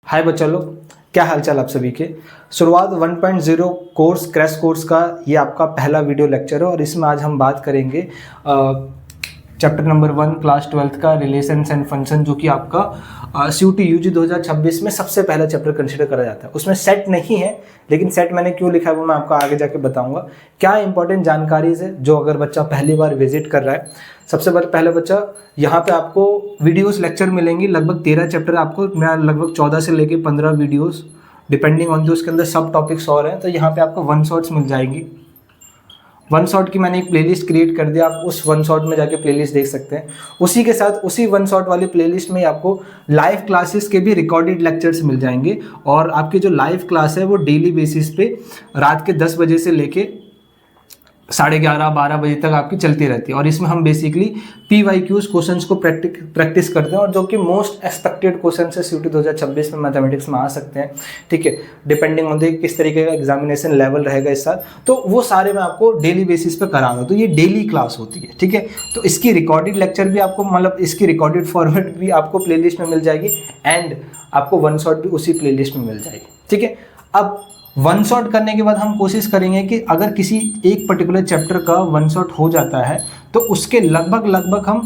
हाय बच्चा लोग, क्या हालचाल आप सभी के। शुरुआत 1.0 कोर्स क्रैश कोर्स का ये आपका पहला वीडियो लेक्चर है और इसमें आज हम बात करेंगे चैप्टर नंबर 1 क्लास 12th का रिलेशंस एंड फंक्शन, जो कि आपका CUET UG 2026 में सबसे पहला चैप्टर कंसिडर करा जाता है। उसमें सेट नहीं है, लेकिन सेट मैंने क्यों लिखा है वो मैं आपको आगे जाके बताऊंगा। क्या इंपॉर्टेंट जानकारी है जो अगर बच्चा पहली बार विजिट कर रहा है। सबसे पहले बच्चा, यहाँ पे आपको वीडियोस लेक्चर मिलेंगी, लगभग 13 चैप्टर आपको, मैं लगभग 14 से लेके 15 वीडियोस डिपेंडिंग ऑन जो उसके अंदर सब टॉपिक्स और हैं, तो यहाँ पे आपको वन शॉट्स मिल जाएंगी। वन शॉट की मैंने एक प्लेलिस्ट क्रिएट कर दिया, आप उस वन शॉट में जाके प्लेलिस्ट देख सकते हैं। उसी के साथ उसी वन शॉट वाली प्लेलिस्ट में आपको लाइव क्लासेस के भी रिकॉर्डेड लेक्चर्स मिल जाएंगे और आपकी जो लाइव क्लास है वो डेली बेसिस पे रात के 10 बजे से लेके 11:30-12 बजे तक आपकी चलती रहती है। और इसमें हम बेसिकली PYQs क्वेश्चंस को प्रैक्टिस करते हैं और जो कि मोस्ट एक्सपेक्टेड क्वेश्चन है CUET 2026 में मैथमेटिक्स में आ सकते हैं। ठीक है, डिपेंडिंग ऑन किस तरीके का एग्जामिनेशन लेवल रहेगा इस साल, तो वो सारे मैं आपको डेली बेसिस पे कराऊंगा। तो ये डेली क्लास होती है। ठीक है, तो इसकी रिकॉर्डेड लेक्चर भी आपको, मतलब इसकी रिकॉर्डेड फॉर्मेट भी आपको प्लेलिस्ट में मिल जाएगी एंड आपको वन शॉट भी उसी प्लेलिस्ट में मिल जाएगी। ठीक है, अब वन शॉट करने के बाद हम कोशिश करेंगे कि अगर किसी एक पर्टिकुलर चैप्टर का वन शॉट हो जाता है तो उसके लगभग हम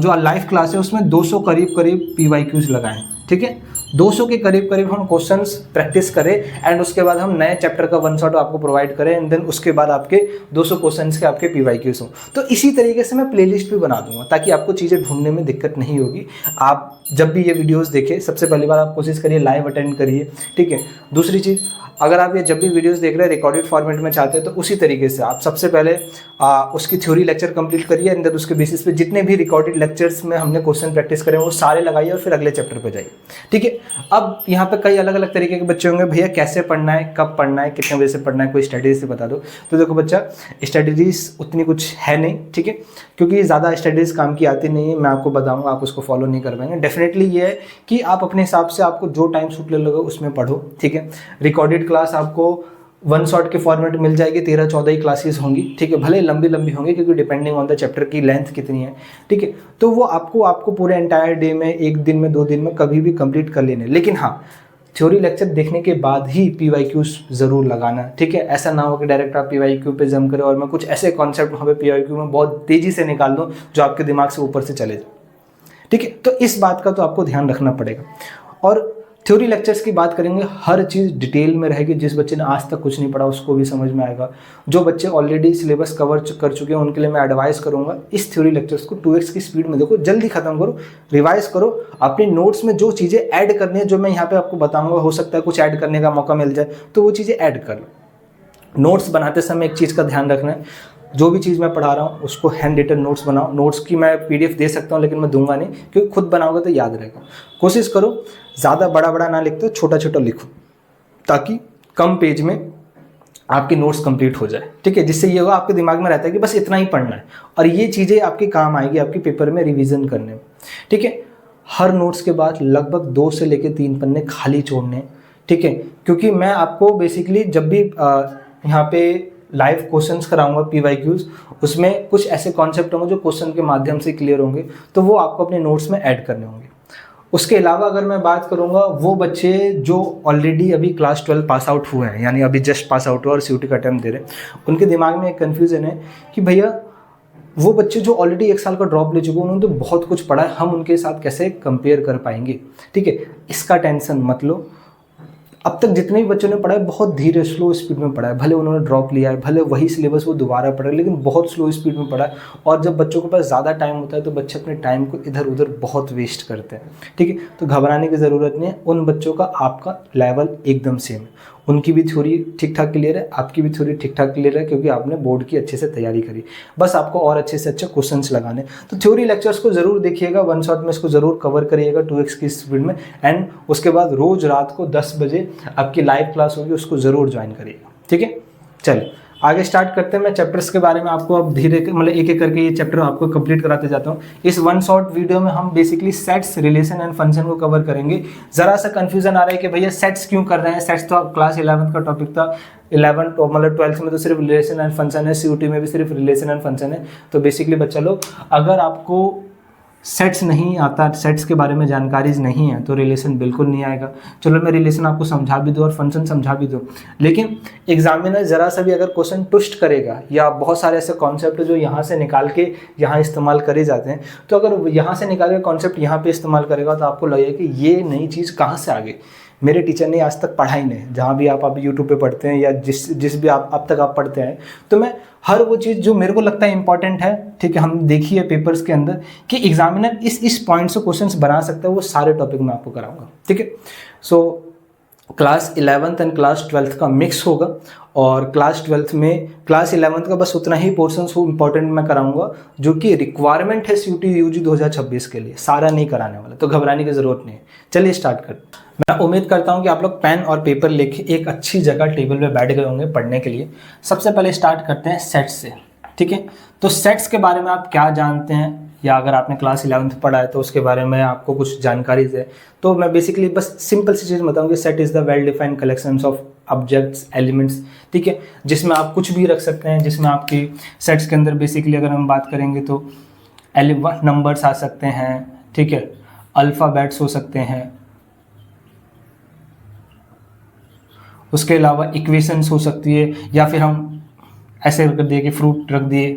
जो लाइव क्लास है उसमें 200 करीब PYQs लगाएं। ठीक है, 200 के करीब हम क्वेश्चंस प्रैक्टिस करें एंड उसके बाद हम नए चैप्टर का वन शॉट आपको प्रोवाइड करें एंड देन उसके बाद आपके 200 क्वेश्चंस के आपके PYQs हों। तो इसी तरीके से मैं प्लेलिस्ट भी बना दूंगा ताकि आपको चीज़ें ढूंढने में दिक्कत नहीं होगी। आप जब भी ये वीडियोज़ देखें, सबसे पहली बार आप कोशिश करिए लाइव अटेंड करिए। ठीक है, दूसरी चीज़, अगर आप ये जब भी वीडियोस देख रहे हैं रिकॉर्डेड फॉर्मेट में चाहते हैं तो उसी तरीके से आप सबसे पहले उसकी थ्योरी लेक्चर कंप्लीट करिए, अंदर उसके बेसिस पे जितने भी रिकॉर्डेड लेक्चर्स में हमने क्वेश्चन प्रैक्टिस करे वो सारे लगाइए और फिर अगले चैप्टर पे जाइए। ठीक है, अब यहाँ पे कई अलग अलग तरीके के बच्चे होंगे, भैया कैसे पढ़ना है, कब पढ़ना है, कितने बजे से पढ़ना है, कोई स्ट्रेटेजी से बता दो। तो देखो बच्चा, स्ट्रेटेजीज उतनी कुछ है नहीं। ठीक है, क्योंकि ज़्यादा स्ट्रेटेजीज काम की आती नहीं है, मैं आपको बताऊँगा, आप उसको फॉलो नहीं कर पाएंगे। डेफिनेटली ये है कि आप अपने हिसाब से आपको जो टाइम सूट ले लगे उसमें पढ़ो। ठीक है, रिकॉर्डेड क्लास आपको वन शॉट के फॉर्मेट मिल जाएगी, 13-14 ही क्लासेस होंगी। ठीक है, भले लंबी होंगी क्योंकि डिपेंडिंग ऑन द चैप्टर की लेंथ कितनी है। ठीक है, तो वो आपको पूरे एंटायर डे में, एक दिन में, 2 दिन में कभी भी कंप्लीट कर लेने। लेकिन हाँ, थ्योरी लेक्चर देखने के बाद ही PYQs ज़रूर लगाना। ठीक है, ऐसा ना हो कि डायरेक्ट आप PYQ पे जम करें और मैं कुछ ऐसे कॉन्सेप्ट वहाँ पे PYQ में बहुत तेज़ी से निकाल दूँ जो आपके दिमाग से ऊपर से चले जाए। ठीक है, तो इस बात का तो आपको ध्यान रखना पड़ेगा। और थ्योरी लेक्चर्स की बात करेंगे, हर चीज़ डिटेल में रहेगी। जिस बच्चे ने आज तक कुछ नहीं पढ़ा उसको भी समझ में आएगा। जो बच्चे ऑलरेडी सिलेबस कवर कर चुके हैं उनके लिए मैं एडवाइस करूंगा इस थ्योरी लेक्चर्स को 2x की स्पीड में देखो, जल्दी खत्म करो, रिवाइज करो। अपने नोट्स में जो चीज़ें ऐड करनी है, जो मैं यहाँ पे आपको बताऊंगा, हो सकता है कुछ ऐड करने का मौका मिल जाए तो वो चीज़ें ऐड कर लो। नोट्स बनाते समय एक चीज़ का ध्यान रखना है, जो भी चीज़ मैं पढ़ा रहा हूँ उसको हैंड रिटन नोट्स बनाओ। नोट्स की मैं PDF दे सकता हूँ लेकिन मैं दूंगा नहीं, क्योंकि खुद बनाओगे तो याद रहेगा। कोशिश करो ज़्यादा बड़ा ना लिखते, छोटा लिखो ताकि कम पेज में आपकी नोट्स कंप्लीट हो जाए। ठीक है, जिससे ये होगा आपके दिमाग में रहता है कि बस इतना ही पढ़ना है और ये चीज़ें आपके काम आएगी आपके पेपर में रिविज़न करने में। ठीक है, हर नोट्स के बाद लगभग 2 से लेकर 3 पन्ने खाली छोड़ने। ठीक है, क्योंकि मैं आपको बेसिकली जब भी यहाँ पे लाइव क्वेश्चंस कराऊंगा PYQs, उसमें कुछ ऐसे कॉन्सेप्ट होंगे जो क्वेश्चन के माध्यम से क्लियर होंगे, तो वो आपको अपने नोट्स में ऐड करने होंगे। उसके अलावा अगर मैं बात करूंगा, वो बच्चे जो ऑलरेडी अभी क्लास 12 पास आउट हुए हैं, यानी अभी जस्ट पास आउट हुए और CUET का अटेम्प्ट दे रहे हैं, उनके दिमाग में एक कन्फ्यूज़न है कि भैया वो बच्चे जो ऑलरेडी 1 साल का ड्रॉप ले चुके हैं उन्होंने तो बहुत कुछ पढ़ा है, हम उनके साथ कैसे कंपेयर कर पाएंगे। ठीक है, इसका टेंशन मत लो। अब तक जितने भी बच्चों ने पढ़ा है बहुत धीरे स्लो स्पीड में पढ़ा है, भले उन्होंने ड्रॉप लिया है, भले वही सिलेबस वो दोबारा पढ़ा है, लेकिन बहुत स्लो स्पीड में पढ़ा है। और जब बच्चों के पास ज़्यादा टाइम होता है तो बच्चे अपने टाइम को इधर उधर बहुत वेस्ट करते हैं। ठीक है, तो घबराने की ज़रूरत नहीं है। उन बच्चों का आपका लेवल एकदम सेम है, उनकी भी थ्योरी ठीक ठाक क्लियर है, आपकी भी थ्योरी ठीक ठाक क्लियर है, क्योंकि आपने बोर्ड की अच्छे से तैयारी करी। बस आपको और अच्छे से अच्छे क्वेश्चंस लगाने। तो थ्योरी लेक्चर्स को ज़रूर देखिएगा, वन शॉट में इसको ज़रूर कवर करिएगा 2x की स्पीड में। एंड उसके बाद रोज़ रात को 10 बजे आपकी लाइव क्लास होगी, उसको ज़रूर ज्वाइन करिएगा। ठीक है, चलिए आगे स्टार्ट करते हैं। मैं चैप्टर्स के बारे में आपको अब धीरे मतलब एक करके ये चैप्टर आपको कंप्लीट कराते जाता हूँ। इस वन शॉट वीडियो में हम basically sets, relation and function को कवर करेंगे। ज़रा सा कंफ्यूजन आ रहा है कि भैया सेट्स क्यों कर रहे हैं, सेट्स तो क्लास 11th का टॉपिक था, 11 मतलब 12th में तो सिर्फ रिलेशन एंड फंक्शन है, CUET में भी सिर्फ रिलेशन एंड फंक्शन है। तो बेसिकली बच्चा लोग, अगर आपको सेट्स नहीं आता, सेट्स के बारे में जानकारी नहीं है तो रिलेशन बिल्कुल नहीं आएगा। चलो मैं रिलेशन आपको समझा भी दूँ और फंक्शन समझा भी दूँ, लेकिन एग्जामिनर ज़रा सा भी अगर क्वेश्चन ट्विस्ट करेगा या बहुत सारे ऐसे कॉन्सेप्ट जो यहाँ से निकाल के यहाँ इस्तेमाल करे जाते हैं, तो अगर यहाँ से निकाल के कॉन्सेप्ट यहाँ पे इस्तेमाल करेगा तो आपको लगेगा कि ये नई चीज़ कहाँ से आ गई, मेरे टीचर ने आज तक पढ़ाई नहीं। जहाँ भी आप अभी यूट्यूब पे पढ़ते हैं या जिस भी आप अब तक आप पढ़ते हैं, तो मैं हर वो चीज़ जो मेरे को लगता है इंपॉर्टेंट है, ठीक है, हम देखिए पेपर्स के अंदर कि एग्जामिनर इस पॉइंट से क्वेश्चंस बना सकता है, वो सारे टॉपिक मैं आपको कराऊंगा, ठीक है। So class 11th and class 12th का मिक्स होगा, और क्लास 12th में क्लास 11th का बस उतना ही पोर्शन इंपॉर्टेंट मैं कराऊंगा जो कि रिक्वायरमेंट है सीयूटी यूजी 2026 के लिए, सारा नहीं कराने वाला, तो घबराने की ज़रूरत नहीं है। चलिए स्टार्ट करते हैं। मैं उम्मीद करता हूं कि आप लोग पेन और पेपर लेके एक अच्छी जगह टेबल पे बैठ गए होंगे पढ़ने के लिए। सबसे पहले स्टार्ट करते हैं सेट्स से, ठीक है। तो सेट्स के बारे में आप क्या जानते हैं, या अगर आपने क्लास 11th पढ़ा है तो उसके बारे में आपको कुछ जानकारी है, तो मैं बेसिकली बस सिंपल सी चीज़ बताऊँ कि set is the well defined collections of objects elements, ठीक है, जिसमें आप कुछ भी रख सकते हैं, जिसमें आपकी सेट्स के अंदर बेसिकली अगर हम बात करेंगे तो नंबर्स आ सकते हैं, ठीक है, अल्फ़ाबेट्स हो सकते हैं, उसके अलावा इक्वेशंस हो सकती है, या फिर हम ऐसे कर दिए कि फ्रूट रख दिए।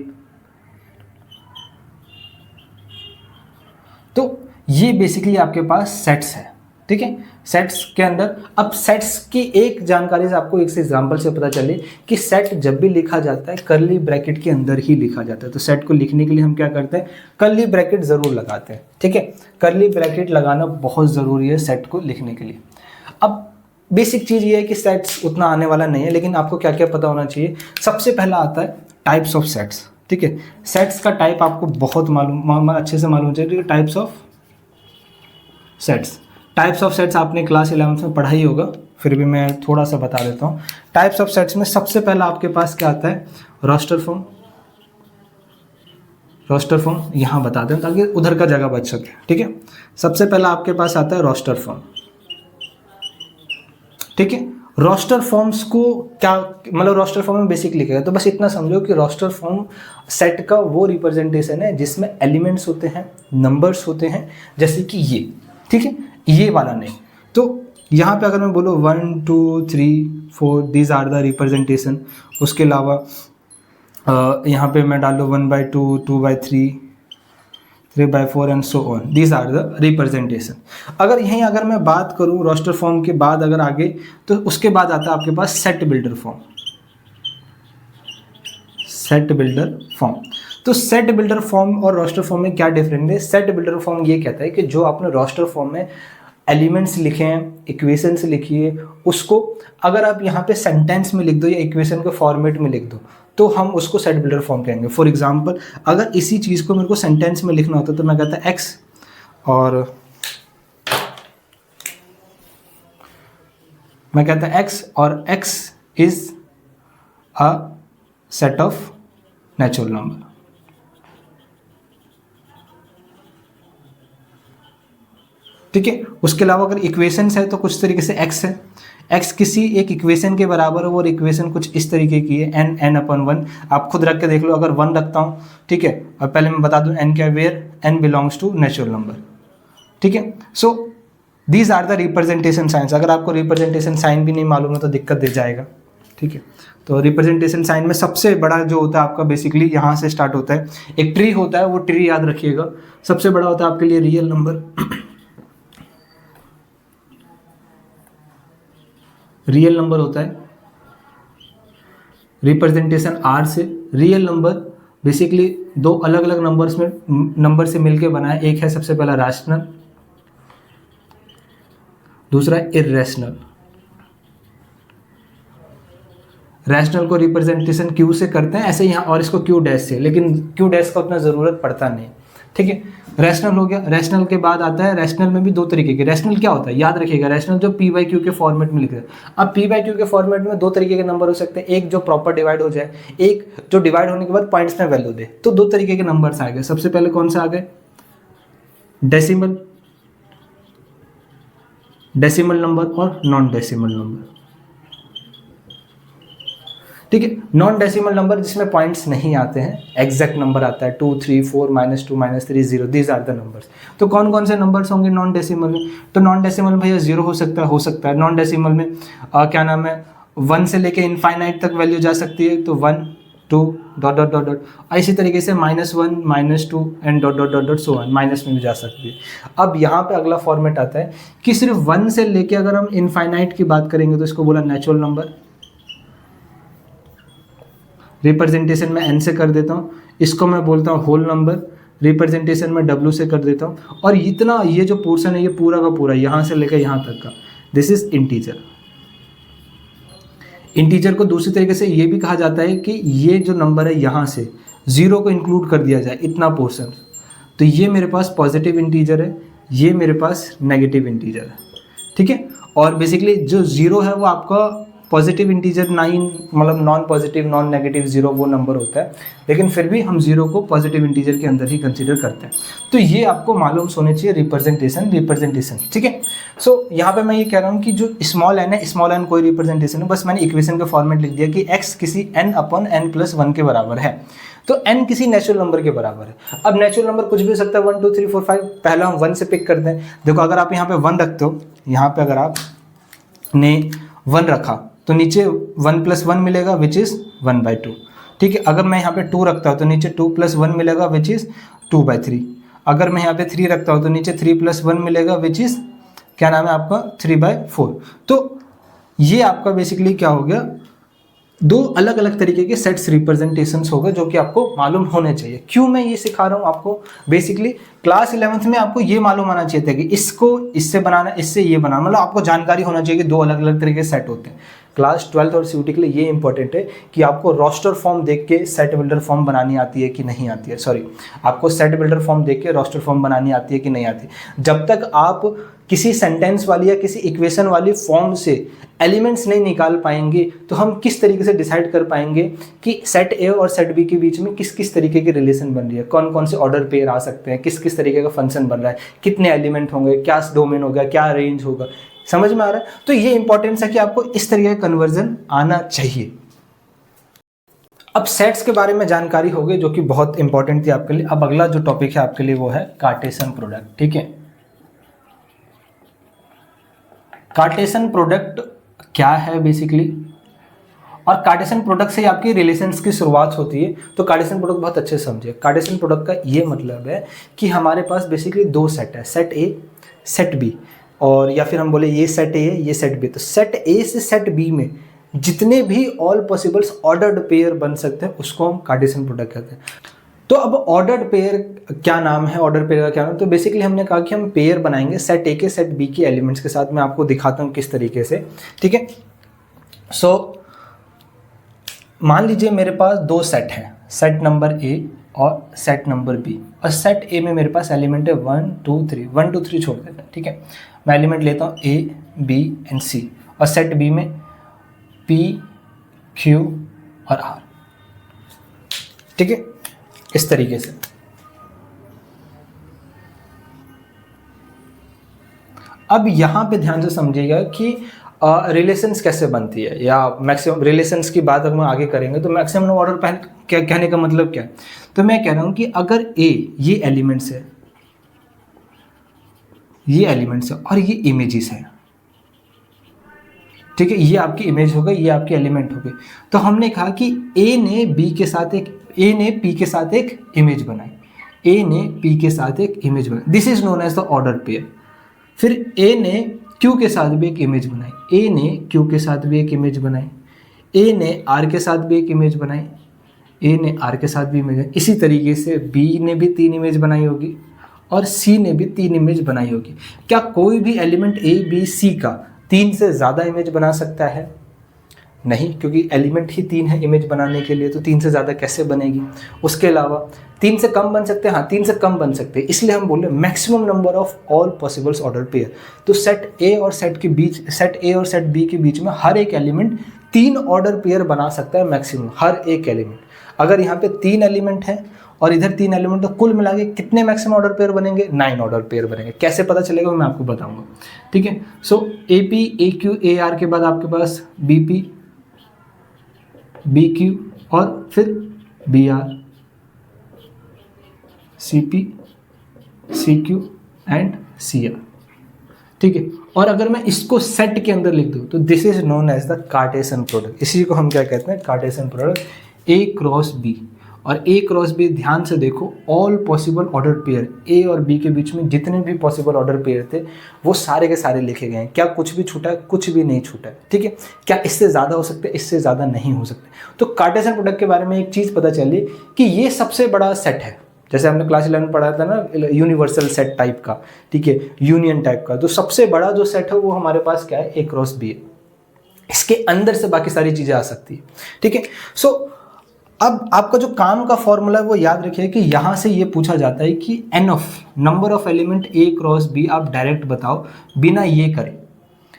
तो ये बेसिकली आपके पास सेट्स है, ठीक है। सेट्स के अंदर अब सेट्स की एक जानकारी से आपको एक एग्जांपल से पता चले कि सेट जब भी लिखा जाता है कर्ली ब्रैकेट के अंदर ही लिखा जाता है। तो सेट को लिखने के लिए हम क्या करते हैं, कर्ली ब्रैकेट ज़रूर लगाते हैं, ठीक है। कर्ली ब्रैकेट लगाना बहुत ज़रूरी है सेट को लिखने के लिए। अब बेसिक चीज़ ये है कि सेट्स उतना आने वाला नहीं है, लेकिन आपको क्या क्या पता होना चाहिए। सबसे पहला आता है टाइप्स ऑफ सेट्स, ठीक है। सेट्स का टाइप आपको बहुत अच्छे से मालूम चाहिए। Types of sets, types of sets आपने क्लास 11th में पढ़ा ही होगा, फिर भी मैं थोड़ा सा बता देता हूँ। टाइप्स ऑफ सेट्स में सबसे पहला आपके पास क्या आता है, रोस्टर फॉर्म। रोस्टर फॉर्म यहाँ बता दें ताकि उधर का जगह बच सके, ठीक है। सबसे पहला आपके पास आता है रोस्टर फॉर्म, ठीक है। रोस्टर फॉर्म्स को क्या मतलब, रोस्टर फॉर्म में बेसिक लिखेगा तो बस इतना समझो कि रोस्टर फॉर्म सेट का वो रिप्रेजेंटेशन है जिसमें एलिमेंट्स होते हैं, नंबर्स होते हैं, जैसे कि ये, ठीक है, ये वाला नहीं। तो यहाँ पे अगर मैं बोलूँ 1 2 3 4 दीज आर द रिप्रेजेंटेशन, उसके अलावा यहाँ पे मैं डालूँ 1/2 2/3 3/4 and so on, these are the representation. अगर यहीं अगर मैं बात करूँ रोस्टर फॉर्म के बाद अगर आगे, तो उसके बाद आता है आपके पास set builder form. Set builder form, तो सेट बिल्डर फॉर्म और रोस्टर फॉर्म में क्या डिफरेंस है। सेट बिल्डर फॉर्म ये कहता है कि जो आपने रोस्टर फॉर्म में एलिमेंट्स लिखे हैं, इक्वेशंस लिखिए, उसको अगर आप यहाँ पे सेंटेंस में लिख दो या इक्वेशन के फॉर्मेट में लिख दो तो हम उसको सेट बिल्डर फॉर्म कहेंगे। फॉर एग्जांपल अगर इसी चीज़ को मेरे को सेंटेंस में लिखना होता तो मैं कहता एक्स, और मैं कहता एक्स और x is a set of natural number, ठीक है। उसके अलावा अगर इक्वेशंस है तो कुछ तरीके से एक्स है, एक्स किसी एक इक्वेशन के बराबर हो और इक्वेशन कुछ इस तरीके की है, n/1। आप खुद रख के देख लो, अगर 1 रखता हूँ, ठीक है, और पहले मैं बता दूँ n क्या, where n belongs to natural number, ठीक है। So these are the representation science. अगर आपको रिप्रेजेंटेशन साइन भी नहीं मालूम है तो दिक्कत दे जाएगा, ठीक है। तो रिप्रेजेंटेशन साइन में सबसे बड़ा जो होता है आपका बेसिकली यहाँ से स्टार्ट होता है। एक ट्री होता है, वो ट्री याद रखिएगा। सबसे बड़ा होता है आपके लिए रियल नंबर, रियल नंबर होता है रिप्रेजेंटेशन आर से। रियल नंबर बेसिकली दो अलग अलग नंबर से मिलके बना है। एक है सबसे पहला रैशनल, दूसरा इर्रेशनल। रैशनल को रिप्रेजेंटेशन क्यू से करते हैं ऐसे यहाँ, और इसको क्यू डैश से, लेकिन क्यू डैश का उतना ज़रूरत पड़ता नहीं, ठीक है। रैशनल हो गया। रैशनल के बाद आता है, रैशनल में भी दो तरीके के। रैशनल क्या होता है याद रखिएगा, रैशनल जो p/q के फॉर्मेट में लिखते हैं। अब p/q के फॉर्मेट में दो तरीके के नंबर हो सकते हैं, एक जो प्रॉपर डिवाइड हो जाए, एक जो डिवाइड होने के बाद पॉइंट्स में वैल्यू दे। तो दो तरीके के नंबर्स आ गए। सबसे पहले कौन से आ गए, डेसिमल, डेसिमल नंबर और नॉन डेसिमल नंबर। ठीक है। नॉन डेसिमल नंबर जिसमें पॉइंट्स नहीं आते हैं, एग्जैक्ट नंबर आता है 2 3 4 -2 -3 0, दीज आर द नंबर्स। तो कौन कौन से नंबर्स होंगे नॉन डेसिमल में? तो नॉन डेसिमल में भैया 0 हो सकता है। नॉन डेसिमल में क्या नाम है, 1 से लेके इनफाइनाइट तक वैल्यू जा सकती है, तो 1 2 डॉट डॉट डॉट डॉट, इसी तरीके से -1 -2 and dot dot dot dot so on, minus में भी जा सकती है। अब यहाँ पे अगला फॉर्मेट आता है कि सिर्फ 1 से लेके अगर हम इनफाइनाइट की बात करेंगे तो इसको बोला नेचुरल नंबर, रिप्रेजेंटेशन में n से कर देता हूँ, इसको मैं बोलता हूँ होल नंबर, रिप्रेजेंटेशन में w से कर देता हूँ, और इतना ये जो पोर्शन है ये पूरा का पूरा यहाँ से लेकर यहाँ तक का, दिस इज इंटीजर। इंटीजर को दूसरी तरीके से ये भी कहा जाता है कि ये जो नंबर है यहाँ से 0 को इंक्लूड कर दिया जाए, इतना पोर्शन, तो ये मेरे पास पॉजिटिव इंटीजर है, ये मेरे पास नेगेटिव इंटीजर है, ठीक है। और बेसिकली जो 0 है वो आपका पॉजिटिव इंटीजर 9, मतलब नॉन पॉजिटिव नॉन नेगेटिव 0 वो नंबर होता है, लेकिन फिर भी हम 0 को पॉजिटिव इंटीजर के अंदर ही कंसीडर करते हैं। तो ये आपको मालूम होने चाहिए रिप्रेजेंटेशन, ठीक है। सो यहाँ पे मैं ये कह रहा हूँ कि जो स्मॉल n है, स्मॉल n कोई रिप्रेजेंटेशन है, बस मैंने इक्वेशन का फॉर्मेट लिख दिया कि x किसी n/n+1 के बराबर है, तो n किसी नेचुरल नंबर के बराबर है। अब नेचुरल नंबर कुछ भी हो सकता है, 1 2 3 4 5, पहला हम 1 से पिक करते हैं। देखो अगर आप यहाँ पे 1 रखते हो, यहाँ पे अगर आप ने 1 रखा तो नीचे 1 + 1 मिलेगा विच इज़ 1/2, ठीक है। अगर मैं यहाँ पे 2 रखता हूँ तो नीचे 2 + 1 मिलेगा विच इज़ 2/3। अगर मैं यहाँ पे 3 रखता हूँ तो नीचे 3 + 1 मिलेगा विच इज़ क्या नाम है आपका 3/4। तो ये आपका बेसिकली क्या हो गया, 2 अलग अलग तरीके के सेट्स रिप्रेजेंटेशंस हो गए, जो कि आपको मालूम होने चाहिए। क्यों मैं ये सिखा रहा हूँ आपको, बेसिकली क्लास 11th में आपको ये मालूम आना चाहिए था कि इसको इससे बनाना, इससे ये बनाना, मतलब आपको जानकारी होना चाहिए कि 2 अलग अलग तरीके के सेट होते हैं। क्लास 12th और सीयूटी के लिए ये इंपॉर्टेंट है कि आपको रोस्टर फॉर्म देख के सेट बिल्डर फॉर्म बनानी आती है कि नहीं आती है, सॉरी, आपको सेट बिल्डर फॉर्म देख के रोस्टर फॉर्म बनानी आती है कि नहीं आती। जब तक आप किसी सेंटेंस वाली या किसी इक्वेशन वाली फॉर्म से एलिमेंट्स नहीं निकाल पाएंगे तो हम किस तरीके से डिसाइड कर पाएंगे कि सेट ए और सेट बी के बीच में किस किस तरीके की रिलेशन बन रही है, कौन कौन से ऑर्डर पेयर आ सकते हैं, किस किस तरीके का फंक्शन बन रहा है, कितने एलिमेंट होंगे, क्या डोमेन होगा, क्या रेंज होगा, समझ में आ रहा है। तो ये इंपॉर्टेंस है कि आपको इस तरीके का कन्वर्जन आना चाहिए। अब सेट्स के बारे में जानकारी हो गई जो कि बहुत इंपॉर्टेंट थी आपके लिए। अब अगला जो टॉपिक है आपके लिए वो है कार्टेशियन प्रोडक्ट, ठीक है। कार्टेशियन प्रोडक्ट क्या है बेसिकली, और कार्टेशियन प्रोडक्ट से आपकी रिलेशंस की शुरुआत होती है। तो कार्टेशियन प्रोडक्ट बहुत अच्छे से समझिए। कार्टेशियन प्रोडक्ट का ये मतलब है कि हमारे पास बेसिकली 2 सेट है, सेट ए सेट बी, और या फिर हम बोले ये सेट ए ये सेट बी। तो सेट ए से सेट बी में जितने भी ऑल पॉसिबल्स ऑर्डर्ड पेयर बन सकते हैं उसको हम कार्टेशियन प्रोडक्ट कहते हैं। तो अब ऑर्डर्ड पेयर क्या नाम है, ऑर्डर पेयर का क्या नाम, तो बेसिकली हमने कहा कि हम पेयर बनाएंगे सेट ए के सेट बी के एलिमेंट्स के साथ। मैं आपको दिखाता हूँ किस तरीके से, ठीक है। सो मान लीजिए मेरे पास 2 सेट हैं, सेट नंबर ए और सेट नंबर बी, और सेट ए में मेरे पास एलिमेंट है 1 2 3, 1 2 3 छोड़ देते हैं, ठीक है। मैं एलिमेंट लेता हूँ ए बी एंड सी, और सेट बी में पी क्यू और आर, ठीक है, इस तरीके से। अब यहाँ पे ध्यान से समझिएगा कि रिलेशंस कैसे बनती है, या मैक्सिमम रिलेशंस की बात अगर हम आगे करेंगे तो मैक्सिमम ऑर्डर क्या कहने का मतलब क्या है। तो मैं कह रहा हूँ कि अगर ए ये एलिमेंट्स है, ये एलिमेंट्स है और ये इमेजेस है, ठीक है, ये आपकी इमेज हो गई, ये आपकी एलिमेंट हो गई। तो हमने कहा कि ए ने बी के साथ एक, ए ने पी के साथ एक इमेज बनाई, ए ने पी के साथ एक इमेज बनाई, this is known as the order pair. फिर ए ने क्यू के साथ भी एक इमेज बनाई, ए ने क्यू के साथ भी एक इमेज बनाई, ए ने आर के साथ भी एक इमेज बनाई, ए ने आर के साथ भी इमेज। इसी तरीके से बी ने भी 3 इमेज बनाई होगी और सी ने भी 3 इमेज बनाई होगी। क्या कोई भी एलिमेंट ए बी सी का 3 से ज़्यादा इमेज बना सकता है? नहीं, क्योंकि एलिमेंट ही 3 है इमेज बनाने के लिए, तो 3 से ज़्यादा कैसे बनेगी। उसके अलावा 3 से कम बन सकते हैं, हाँ 3 से कम बन सकते हैं, इसलिए हम बोले maximum number of all possibles order pair. तो सेट ए और सेट के बीच, सेट ए और सेट बी के बीच में हर एक एलिमेंट 3 ऑर्डर पेयर बना सकता है मैक्सिमम, हर एक एलिमेंट। अगर यहाँ पे 3 एलिमेंट हैं और इधर 3 एलिमेंट, तो कुल मिला के कितने मैक्सिमम ऑर्डर पेयर बनेंगे? 9 ऑर्डर पेयर बनेंगे। कैसे पता चलेगा मैं आपको बताऊंगा, ठीक है। So A P A Q A R के बाद आपके पास बी पी बी क्यू और फिर B R, C P, C Q and C R, ठीक है। और अगर मैं इसको सेट के अंदर लिख दूँ तो this is known as the Cartesian product. इसी को हम क्या कहते हैं, Cartesian product A cross B. और ए क्रॉस बी ध्यान से देखो, all possible order pair, A और बी के बीच में जितने भी पॉसिबल ऑर्डर पेयर थे वो सारे के सारे लिखे गए हैं। क्या कुछ भी छूटा है? कुछ भी नहीं छूटा है, ठीक है। क्या इससे ज़्यादा हो सकते हैं? इससे ज़्यादा नहीं हो सकते। तो कार्टेशियन प्रोडक्ट के बारे में एक चीज़ पता चली कि ये सबसे बड़ा सेट है। जैसे हमने क्लास 11 में पढ़ा था ना, यूनिवर्सल सेट टाइप का, ठीक है, यूनियन टाइप का। तो सबसे बड़ा जो सेट है वो हमारे पास क्या है, ए क्रॉस बी है। इसके अंदर से बाकी सारी चीज़ें आ सकती है, ठीक है। सो अब आपका जो काम का फॉर्मूला है वो याद रखिए कि यहाँ से ये पूछा जाता है कि n of number of element A cross B आप डायरेक्ट बताओ बिना ये करें,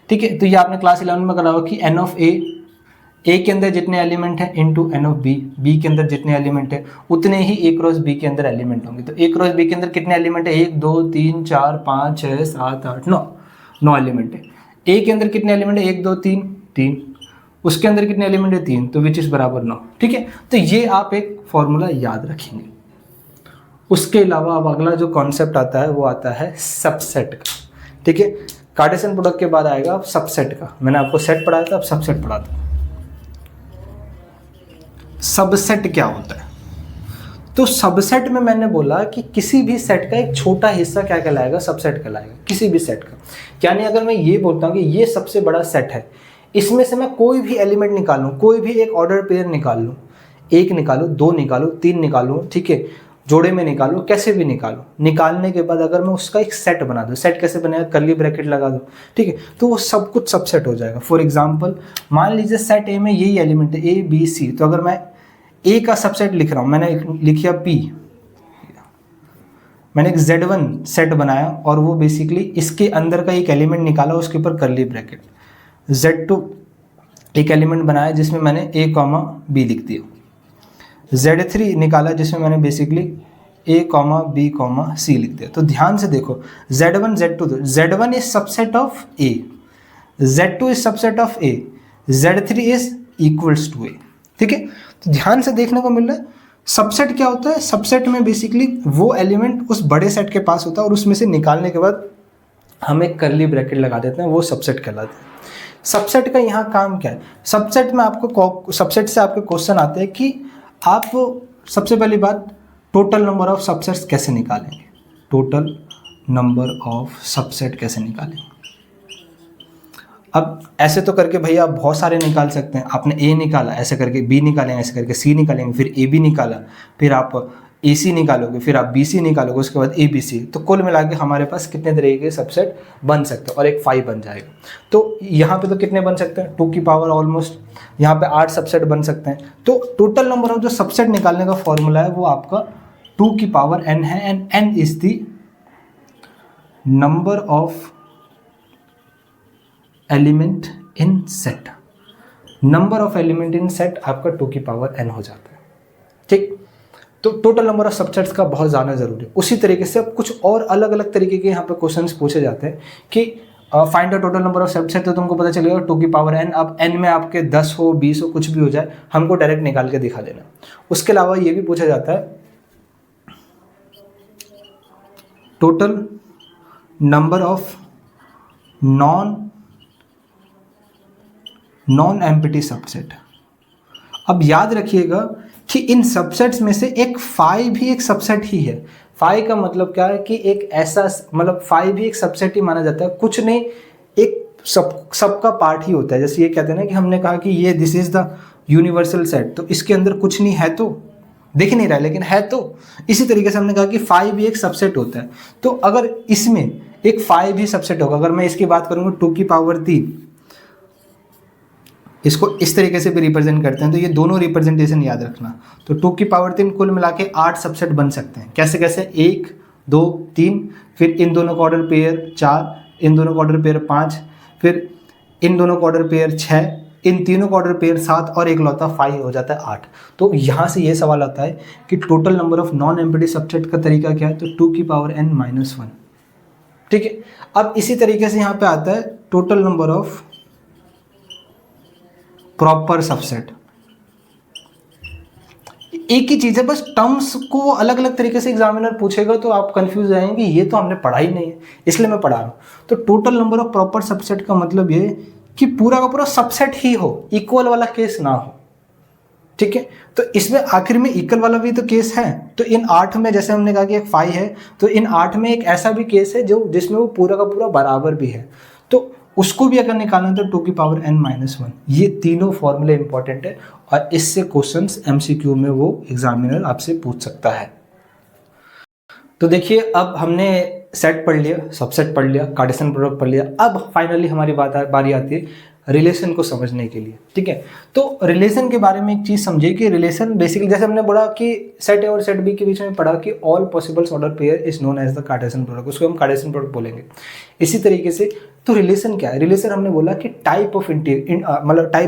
ठीक है। तो ये आपने क्लास 11 में करा होगा कि एन ऑफ ए के अंदर जितने एलिमेंट हैं into n of B, B के अंदर जितने एलिमेंट हैं उतने ही ए क्रॉस बी के अंदर एलिमेंट होंगे। तो ए क्रॉस बी के अंदर कितने एलिमेंट है? 1 2 3 4 5 6 7 8 9 एलिमेंट है। ए के अंदर कितने एलिमेंट है? 1 2 3 3। उसके अंदर कितने एलिमेंट है? 3, तो विच इज बराबर 9, ठीक है। तो ये आप एक फॉर्मूला याद रखेंगे। उसके अलावा अब अगला जो कॉन्सेप्ट आता है वो आता है सबसेट का, ठीक है। कार्टेशियन प्रोडक्ट के बाद आएगा अब सबसेट का। मैंने आपको सेट पढ़ाया था, अब सबसेट पढ़ाता हूं। सबसेट क्या होता है? तो सबसेट में मैंने बोला कि किसी भी सेट का एक छोटा हिस्सा क्या कहलाएगा? सबसेट कहलाएगा, किसी भी सेट का। यानी अगर मैं ये बोलता हूँ कि ये सबसे बड़ा सेट है, इसमें से मैं कोई भी एलिमेंट निकाल लूँ, कोई भी एक ऑर्डर पेयर निकाल लूँ, 1 निकालूँ, 2 निकालूँ, 3 निकालूँ, ठीक है, जोड़े में निकालूँ, कैसे भी निकालूँ। निकालने के बाद अगर मैं उसका एक सेट बना दूँ, सेट कैसे बनेगा? कर्ली ब्रैकेट लगा दो, ठीक है, तो वो सब कुछ सबसेट हो जाएगा। फॉर एग्जाम्पल मान लीजिए सेट ए में यही एलिमेंट है ए बी सी, तो अगर मैं ए का सबसेट लिख रहा हूँ, मैंने लिखिया पी, मैंने एक Z1 सेट बनाया और वो बेसिकली इसके अंदर का एक एलिमेंट निकाला, उसके ऊपर कर्ली ब्रैकेट। Z2 एक एलिमेंट बनाया जिसमें मैंने A, B लिख दिया। Z3 निकाला जिसमें मैंने बेसिकली A, B, C लिख दिया। तो ध्यान से देखो, Z1 Z2, Z1 is subset of A, Z2 is subset of A, Z3 is equals to A, ठीक है। तो ध्यान से देखने को मिल रहा है सबसेट क्या होता है। सबसेट में बेसिकली वो एलिमेंट उस बड़े सेट के पास होता है और उसमें से निकालने के बाद हम एक कर्ली ब्रैकेट लगा देते हैं, वो सबसेट कहलाते हैं। सबसेट का यहाँ काम क्या है? सबसेट में आपको सबसेट से आपके क्वेश्चन आते हैं कि आप सबसे पहली बात टोटल नंबर ऑफ सबसेट्स कैसे निकालेंगे, टोटल नंबर ऑफ सबसेट कैसे निकालेंगे। अब ऐसे तो करके भैया आप बहुत सारे निकाल सकते हैं। आपने ए निकाला, ऐसे करके बी निकालेंगे, ऐसे करके सी निकालेंगे, फिर ए बी निकाला, फिर आप ए सी निकालोगे, फिर आप बी सी निकालोगे, उसके बाद ए बी सी। तो कुल मिला के हमारे पास कितने तरीके के सबसेट बन सकते हैं और एक 5 बन जाएगा। तो यहाँ पे तो कितने बन सकते हैं? 2 की पावर ऑलमोस्ट यहाँ पे 8 सबसेट बन सकते हैं। तो टोटल नंबर ऑफ जो सबसेट निकालने का फॉर्मूला है वो आपका 2 की पावर n है, and n is the number of element in set. Number of element in set आपका 2 की पावर n हो जाता है, ठीक। तो टोटल नंबर ऑफ सबसेट्स का बहुत ज़्यादा जरूरी है। उसी तरीके से अब कुछ और अलग अलग तरीके के यहाँ पे क्वेश्चंस पूछे जाते हैं कि find the total number of subset. तो तुमको पता चलेगा 2 की पावर n। अब n में आपके 10 हो, 20 हो, कुछ भी हो जाए, हमको डायरेक्ट निकाल के दिखा देना। उसके अलावा ये भी पूछा जाता है total number of non empty subset. अब याद रखिएगा कि इन सबसेट्स में से एक फाई भी एक सबसेट ही है। फाई का मतलब क्या है कि एक ऐसा, मतलब फाई भी एक सबसेट ही माना जाता है, कुछ नहीं, एक सबका पार्ट ही होता है। जैसे ये कहते हैं ना कि हमने कहा कि ये this is the universal set, तो इसके अंदर कुछ नहीं है, तो दिख नहीं रहा है लेकिन है। तो इसी तरीके से हमने कहा कि फाई भी एक सबसेट होता है। तो अगर इसमें एक फाई भी सबसेट होगा, अगर मैं इसकी बात करूँगा 2 की पावर 3, इसको इस तरीके से भी रिप्रेजेंट करते हैं, तो ये दोनों रिप्रेजेंटेशन याद रखना। तो 2 की पावर 3 कुल मिला के 8 सबसेट बन सकते हैं। कैसे कैसे? 1 2 3, फिर इन दोनों का ऑर्डर पेयर 4, इन दोनों का ऑर्डर पेयर 5, फिर इन दोनों का ऑर्डर पेयर 6, इन तीनों का ऑर्डर पेयर 7 और एक लौता 5 हो जाता है 8। तो यहाँ से ये सवाल आता है कि total number of non empty subset का तरीका क्या है? तो 2 की पावर n-1, ठीक है। अब इसी तरीके से यहाँ पे आता है total number of proper subset. एक ही चीज़ है, बस टर्म्स को अलग अलग तरीके से एग्जामिनर पूछेगा तो आप कंफ्यूज हो जाएंगे, ये तो हमने पढ़ा ही नहीं है इसलिए मैं पढ़ा रहा हूँ। तो total number of proper subset का मतलब ये कि पूरा का पूरा सबसेट ही हो, इक्वल वाला केस ना हो, ठीक है। तो इसमें आखिर में इक्वल वाला भी तो केस है। तो इन 8 में जैसे हमने कहा कि एक 5 है, तो इन 8 में एक ऐसा भी केस है जो जिसमें वो पूरा का पूरा बराबर भी है, तो उसको भी अगर निकालना तो 2 की पावर n-1। ये तीनों फॉर्मूले इंपॉर्टेंट है और इससे क्वेश्चंस एमसीक्यू में वो एग्जामिनर आपसे पूछ सकता है। तो देखिए अब हमने सेट पढ़ लिया, सबसेट पढ़ लिया, कार्टेशियन प्रोडक्ट पढ़ लिया, अब फाइनली हमारी बारी आती है रिलेशन को समझने के लिए, ठीक है। तो रिलेशन के बारे में एक चीज समझिए कि रिलेशन बेसिकली जैसे हमने पढ़ा कि सेट ए और सेट बी के बीच में पढ़ा कि all possible order pair is known as the Cartesian product, उसको हम कार्टेशियन प्रोडक्ट बोलेंगे। इसी तरीके से तो रिलेशन क्या है? रिलेशन हमने बोला कि टाइप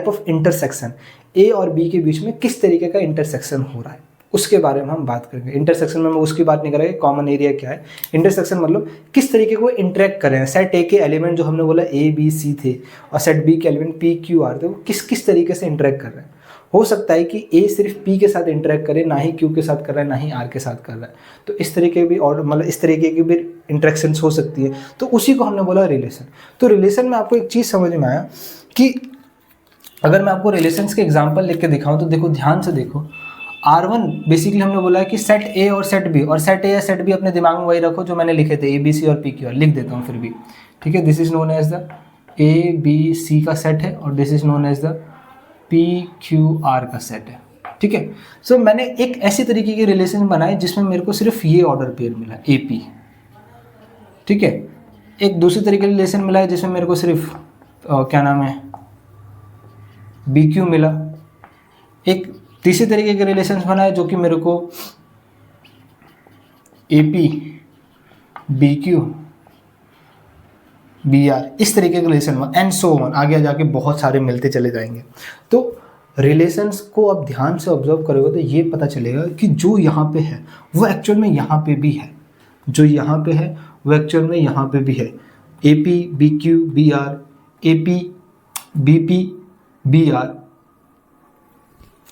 ऑफ इंटरसेक्शन ए और बी के बीच में किस तरीके का इंटरसेक्शन हो रहा है उसके बारे में हम बात करेंगे। इंटरसेक्शन में हम उसकी बात नहीं करेंगे, कॉमन एरिया क्या है। इंटरसेक्शन मतलब किस तरीके को इंटरेक्ट कर रहे हैं। सेट ए के एलिमेंट जो हमने बोला ए बी सी थे और सेट बी के एलिमेंट पी क्यू आर थे, वो किस किस तरीके से इंटरेक्ट कर रहे हैं। हो सकता है कि ए सिर्फ पी के साथ इंटरेक्ट करे, ना ही क्यू के साथ कर रहा है, ना ही आर के साथ कर रहा है। तो इस तरीके भी और मतलब इस तरीके की भी इंटरेक्शंस हो सकती है, तो उसी को हमने बोला रिलेशन। तो रिलेशन में आपको एक चीज़ समझ में आया कि अगर मैं आपको रिलेशंस के एग्जाम्पल लिख के दिखाऊँ तो देखो, ध्यान से देखो। R1 बेसिकली हमने बोला है कि सेट ए और सेट बी, और सेट ए या सेट बी अपने दिमाग में वही रखो जो मैंने लिखे थे, ए बी सी और पी क्यू आर, लिख देता हूँ फिर भी, ठीक है। This is known as the A B C का सेट है और this is known as the P Q R का सेट है, ठीक है। सो मैंने एक ऐसी तरीके की रिलेशन बनाए जिसमें मेरे को सिर्फ ये ऑर्डर पेयर मिला ए पी, ठीक है। एक दूसरी तरीके रिलेशन मिला है जिसमें मेरे को सिर्फ क्या नाम है बी क्यू मिला। एक तीसरी तरीके के रिलेशंस बनाए जो कि मेरे को A P B Q B R, इस तरीके के रिलेशन में एंड सो ऑन, आगे जाके बहुत सारे मिलते चले जाएंगे। तो रिलेशंस को अब ध्यान से ऑब्जर्व करोगे तो ये पता चलेगा कि जो यहाँ पे है वो एक्चुअल में यहाँ पे भी है, जो यहाँ पे है वो एक्चुअल में यहाँ पे भी है। A P B Q B R, A P B P B R,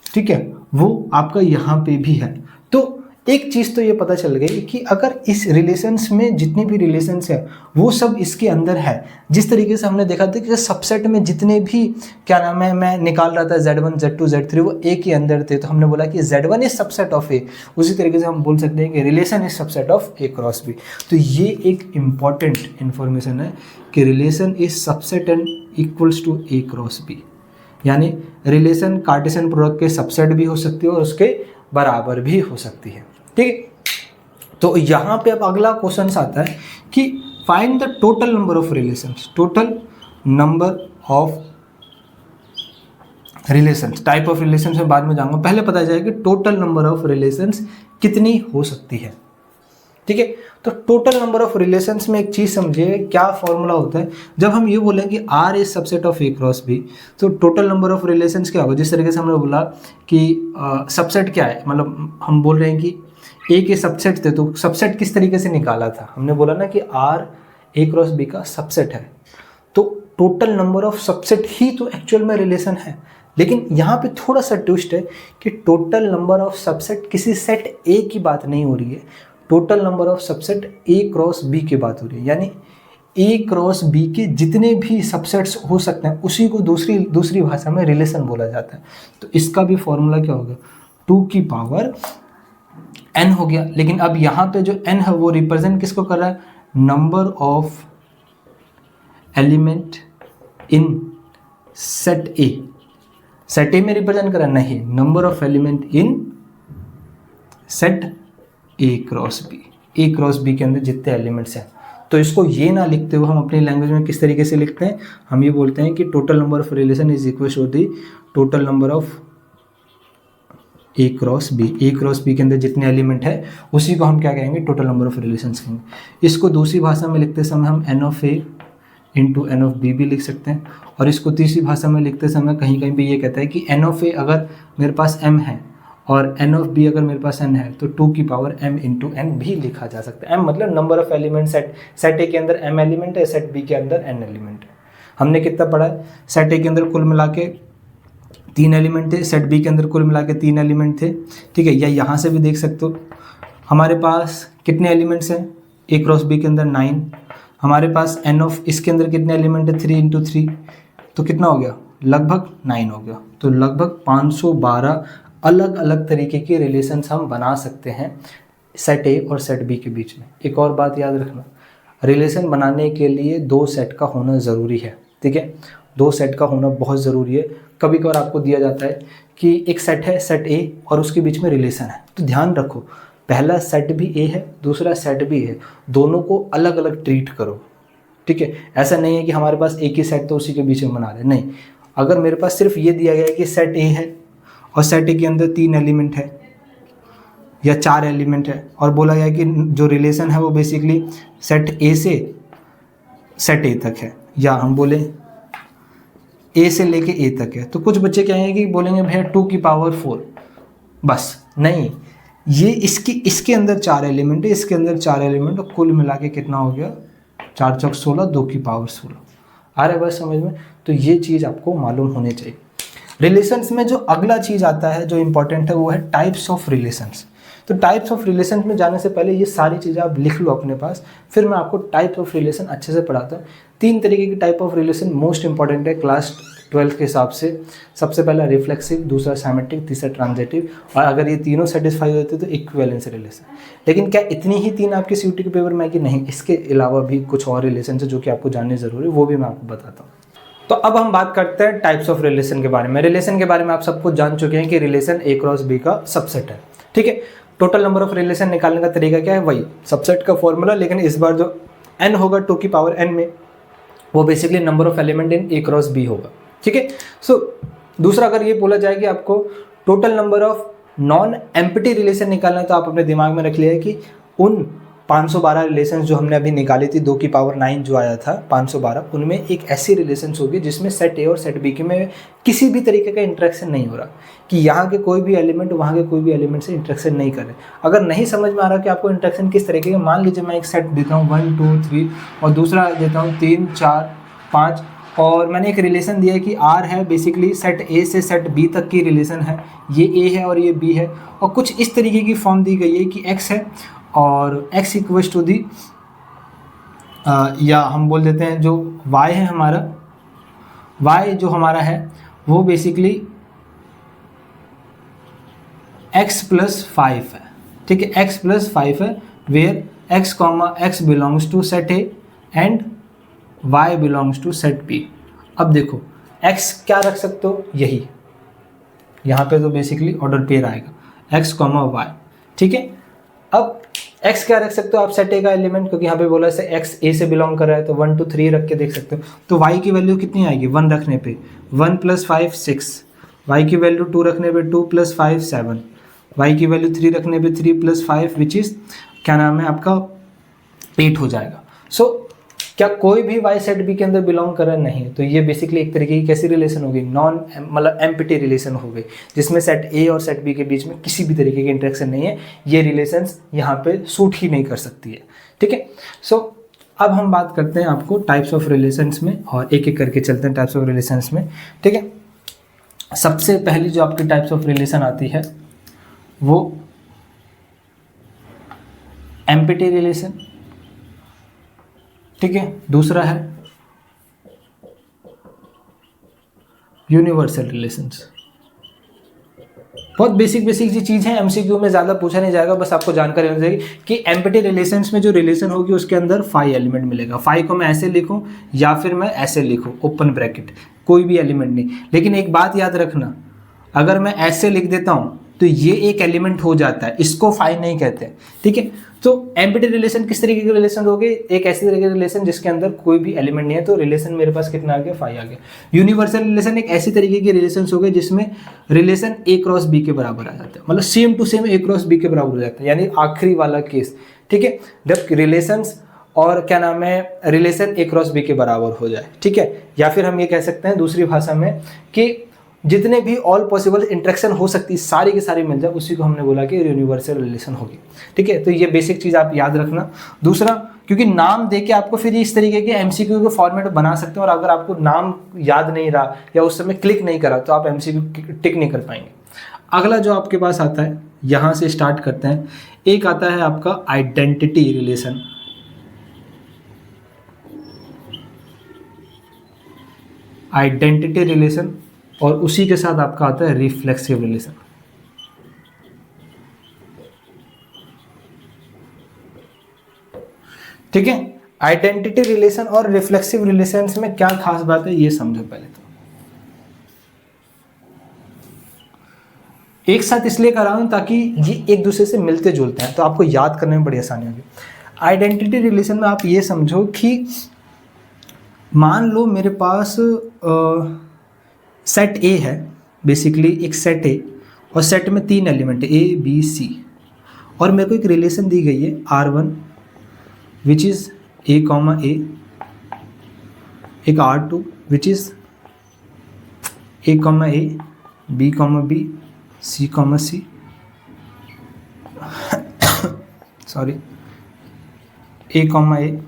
ठीक है, वो आपका यहाँ पे भी है। तो एक चीज़ तो ये पता चल गई कि अगर इस रिलेशंस में जितनी भी रिलेशंस है वो सब इसके अंदर है। जिस तरीके से हमने देखा था कि सबसेट में जितने भी क्या नाम है मैं निकाल रहा था Z1 Z2 Z3 वो ए के अंदर थे, तो हमने बोला कि Z1 इज सबसेट ऑफ ए। उसी तरीके से हम बोल सकते हैं कि relation is subset of A cross B. तो ये एक इम्पॉर्टेंट इन्फॉर्मेशन है कि relation is subset and equals to A cross B, यानी रिलेशन कार्टेशियन प्रोडक्ट के सबसेट भी हो सकती है और उसके बराबर भी हो सकती है, ठीक है। तो यहाँ पे अब अगला क्वेश्चन आता है कि find the total number of relations, total number of relations. Type of relations में बाद में जाऊंगा, पहले पता चले कि टोटल नंबर ऑफ रिलेशंस कितनी हो सकती है, ठीक है। तो टोटल नंबर ऑफ रिलेशंस में एक चीज़ समझिए क्या फॉर्मूला होता है। जब हम ये बोलें कि R is subset of A cross B, तो टोटल नंबर ऑफ रिलेशंस क्या होगा। जिस तरीके से हमने बोला कि सबसेट क्या है, मतलब हम बोल रहे हैं कि ए के सबसेट थे, तो सबसेट किस तरीके से निकाला था, हमने बोला ना कि R ए क्रॉस बी का सबसेट है। तो टोटल नंबर ऑफ सबसेट ही तो एक्चुअल में रिलेशन है, लेकिन यहाँ पे थोड़ा सा ट्विस्ट है कि टोटल नंबर ऑफ सबसेट किसी सेट ए की बात नहीं हो रही है, total number of subset A cross B की बात हो रही है। यानी ए क्रॉस बी के जितने भी सबसेट्स हो सकते हैं उसी को दूसरी भाषा में रिलेशन बोला जाता है। तो इसका भी फॉर्मूला क्या होगा, 2 की पावर n हो गया। लेकिन अब यहाँ पे जो n है वो रिप्रेजेंट किसको कर रहा है, number of element in set A. Set A में रिप्रेजेंट कर रहा है, नहीं, number of element in set A cross B. A cross B के अंदर जितने एलिमेंट्स हैं, तो इसको ये ना लिखते हुए हम अपनी लैंग्वेज में किस तरीके से लिखते हैं, हम ये बोलते हैं कि total number of relation is equal to the total number of A cross B. A cross B के अंदर जितने एलिमेंट है उसी को हम क्या कहेंगे, टोटल नंबर ऑफ रिलेशंस कहेंगे। इसको दूसरी भाषा में लिखते समय हम n of A into n of B भी लिख सकते हैं, और इसको तीसरी भाषा में लिखते समय कहीं कहीं पे ये कहता है कि एन ऑफ ए अगर मेरे पास m है और एन ऑफ बी अगर मेरे पास n है तो 2 की पावर m इंटू n भी लिखा जा सकता है। m मतलब नंबर ऑफ एलिमेंट सेट ए के अंदर m एलिमेंट है, सेट बी के अंदर n एलिमेंट है। हमने कितना पढ़ा है, सेट ए के अंदर कुल मिला के 3 एलिमेंट थे, सेट बी के अंदर कुल मिला के 3 एलिमेंट थे, ठीक है। या यहाँ से भी देख सकते हो हमारे पास कितने एलिमेंट्स हैं, ए क्रॉस बी के अंदर 9, हमारे पास एन ऑफ इसके अंदर कितने एलिमेंट है 3 × 3, तो कितना हो गया, लगभग 9 हो गया। तो लगभग 512 अलग अलग तरीके के रिलेशंस हम बना सकते हैं सेट ए और सेट बी के बीच में। एक और बात याद रखना, रिलेशन बनाने के लिए 2 सेट का होना ज़रूरी है, ठीक है। 2 सेट का होना बहुत ज़रूरी है। कभी कभार आपको दिया जाता है कि एक सेट है सेट ए और उसके बीच में रिलेशन है, तो ध्यान रखो पहला सेट भी ए है, दूसरा सेट भी है, दोनों को अलग अलग ट्रीट करो, ठीक है। ऐसा नहीं है कि हमारे पास एक ही सेट तो उसी के बीच में बना रहे, नहीं। अगर मेरे पास सिर्फ ये दिया गया है कि सेट ए है और सेट ए के अंदर 3 एलिमेंट है या 4 एलिमेंट है और बोला गया कि जो रिलेशन है वो बेसिकली सेट ए से सेट ए तक है, या हम बोले ए से लेके ए तक है, तो कुछ बच्चे क्या है कि बोलेंगे भैया 2 की पावर 4, बस नहीं, ये इसके अंदर 4 एलिमेंट है, इसके अंदर 4 एलिमेंट, और कुल मिला के कितना हो गया 4 चौक 16, 2 की पावर 16। आ रहा है बस समझ में? तो ये चीज़ आपको मालूम होनी चाहिए। रिलेशंस में जो अगला चीज़ आता है जो इंपॉर्टेंट है वो है टाइप्स ऑफ रिलेशंस। तो टाइप्स ऑफ रिलेशन में जाने से पहले ये सारी चीज़ें आप लिख लो अपने पास, फिर मैं आपको टाइप्स ऑफ रिलेशन अच्छे से पढ़ाता हूँ। 3 तरीके की type of relation most important है क्लास 12 के हिसाब से। सबसे पहला रिफ्लेक्सिव, दूसरा सिमेट्रिक, तीसरा ट्रांजिटिव, और अगर ये तीनों सेटिस्फाई होते तो इक्विवेलेंस रिलेशन। लेकिन क्या इतनी ही 3 आपके सीयूटी के पेपर में कि नहीं, इसके अलावा भी कुछ और रिलेशन है जो कि आपको जानने ज़रूरी है, वो भी मैं आपको बताता हूँ। तो अब हम बात करते हैं टाइप्स ऑफ रिलेशन के बारे में। रिलेशन के बारे में आप सबको जान चुके हैं कि रिलेशन ए क्रॉस बी का सबसेट है, ठीक है। टोटल नंबर ऑफ रिलेशन निकालने का तरीका क्या है, वही सबसेट का फॉर्मूला, लेकिन इस बार जो n होगा 2 की पावर n में, वो basically number of element in A cross B होगा, ठीक है। सो दूसरा अगर ये बोला जाए कि आपको total number of non empty relation निकालना है, तो आप अपने दिमाग में रख लिया कि उन 512 रिलेशंस जो हमने अभी निकाली थी 2 की पावर 9 जो आया था 512, उनमें एक ऐसी रिलेशंस होगी जिसमें सेट ए और सेट बी के में किसी भी तरीके का इंटरेक्शन नहीं हो रहा, कि यहाँ के कोई भी एलिमेंट वहाँ के कोई भी एलिमेंट से इंटरेक्शन नहीं कर रहे। अगर नहीं समझ में आ रहा कि आपको इंटरेक्शन किस तरीके के, मान लीजिए मैं एक सेट देता हूँ 1 2 3 और दूसरा देता हूँ 3 4 5, और मैंने एक रिलेशन दिया है कि R है बेसिकली सेट ए से सेट बी तक की रिलेशन है, ये A है और ये B है, और कुछ इस तरीके की फॉर्म दी गई है कि X है और X इक्वल्स टू दी, या हम बोल देते हैं जो Y है हमारा, Y जो हमारा है वो बेसिकली X + 5 है, ठीक है। X + 5 है, where X belongs to set A and Y belongs to set B। अब देखो X क्या रख सकते हो, यही यहाँ पे तो बेसिकली ऑर्डर पेयर आएगा X, Y, ठीक है। अब X क्या रख सकते हो आप, सेट A का एलिमेंट, क्योंकि यहाँ पे बोला है X A से बिलोंग कर रहा है, तो 1 2 3 रख के देख सकते हो। तो Y की वैल्यू कितनी आएगी, 1 रखने पे 1 + 5 6, Y की वैल्यू 2 रखने पे 2 + 5 7, Y की वैल्यू 3 रखने पे 3 + 5 विच इज़ क्या नाम है आपका 8 हो जाएगा। सो क्या कोई भी Y सेट B के अंदर बिलोंग कर रहा है, नहीं, तो ये बेसिकली एक तरीके की कैसी रिलेशन होगी, नॉन मतलब एम्प्टी रिलेशन हो गई, जिसमें सेट A और सेट B के बीच में किसी भी तरीके की इंटरेक्शन नहीं है। ये रिलेशंस यहाँ पे सूट ही नहीं कर सकती है, ठीक है। सो अब हम बात करते हैं आपको टाइप्स ऑफ रिलेशंस में, और एक एक करके चलते हैं टाइप्स ऑफ रिलेशंस में, ठीक है। सबसे पहली जो आपकी टाइप्स ऑफ रिलेशन आती है वो एम्प्टी रिलेशन, ठीक है। दूसरा है यूनिवर्सल रिलेशंस। बहुत बेसिक जी चीज़ है, एमसीक्यू में ज़्यादा पूछा नहीं जाएगा, बस आपको जानकारी होनी चाहिए कि एम्प्टी रिलेशंस में जो रिलेशन होगी उसके अंदर 5 एलिमेंट मिलेगा। 5 को मैं ऐसे लिखूं या फिर मैं ऐसे लिखूं, ओपन ब्रैकेट, कोई भी एलिमेंट नहीं। लेकिन एक बात याद रखना, अगर मैं ऐसे लिख देता हूं तो ये एक एलिमेंट हो जाता है, इसको 5 नहीं कहते, ठीक है। तो एम्प्टी रिलेशन किस तरीके के रिलेशन हो गए, एक ऐसे तरीके के रिलेशन जिसके अंदर कोई भी एलिमेंट नहीं है, तो रिलेशन मेरे पास कितना आ गया, 5 आ गया। यूनिवर्सल रिलेशन एक ऐसी तरीके के रिलेशन हो गए जिसमें रिलेशन A क्रॉस B के बराबर आ जाता है, मतलब same to same A cross B के बराबर हो जाता है, यानी आखिरी वाला केस, ठीक है, जब रिलेशंस और क्या नाम है रिलेशन A क्रॉस B के बराबर हो जाए, ठीक है। या फिर हम ये कह सकते हैं दूसरी भाषा में कि जितने भी ऑल पॉसिबल इंटरेक्शन हो सकती है सारी की सारी मिल जाए, उसी को हमने बोला कि यूनिवर्सल रिलेशन होगी, ठीक है। तो ये बेसिक चीज़ आप याद रखना। दूसरा क्योंकि नाम दे के आपको फिर इस तरीके के एमसीक्यू के फॉर्मेट बना सकते हैं, और अगर आपको नाम याद नहीं रहा या उस समय क्लिक नहीं करा तो आप एमसीक्यू टिक नहीं कर पाएंगे। अगला जो आपके पास आता है, यहाँ से स्टार्ट करते हैं, एक आता है आपका आइडेंटिटी रिलेशन। आइडेंटिटी रिलेशन, और उसी के साथ आपका आता है रिफ्लेक्सिव रिलेशन। ठीक है, आइडेंटिटी रिलेशन और रिफ्लेक्सिव रिलेशंस में क्या खास बात है ये समझो पहले। तो एक साथ इसलिए कर रहा हूं ताकि ये एक दूसरे से मिलते जुलते हैं, तो आपको याद करने में बड़ी आसानी होगी। आइडेंटिटी रिलेशन में आप ये समझो कि मान लो मेरे पास सेट ए है, बेसिकली एक सेट ए, और सेट में 3 एलिमेंट है ए बी सी, और मेरे को एक रिलेशन दी गई है R1 which is A comma A, एक R2 which is A comma A, B comma B, C comma C, sorry, A comma A,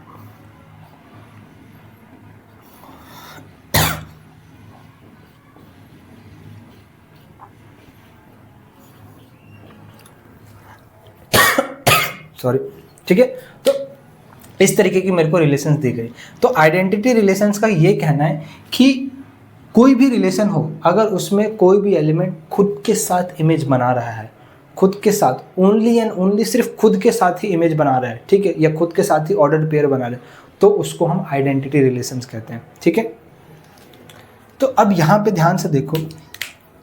sorry. ठीक है, तो इस तरीके की मेरे को रिलेशंस दी गई। तो आइडेंटिटी रिलेशंस का ये कहना है कि कोई भी रिलेशन हो, अगर उसमें कोई भी एलिमेंट खुद के साथ इमेज बना रहा है, खुद के साथ, ओनली एंड ओनली सिर्फ खुद के साथ ही इमेज बना रहा है, ठीक है, या खुद के साथ ही ऑर्डर्ड पेयर बना रहा है, तो उसको हम आइडेंटिटी रिलेशंस कहते हैं। ठीक है, तो अब यहाँ पे ध्यान से देखो,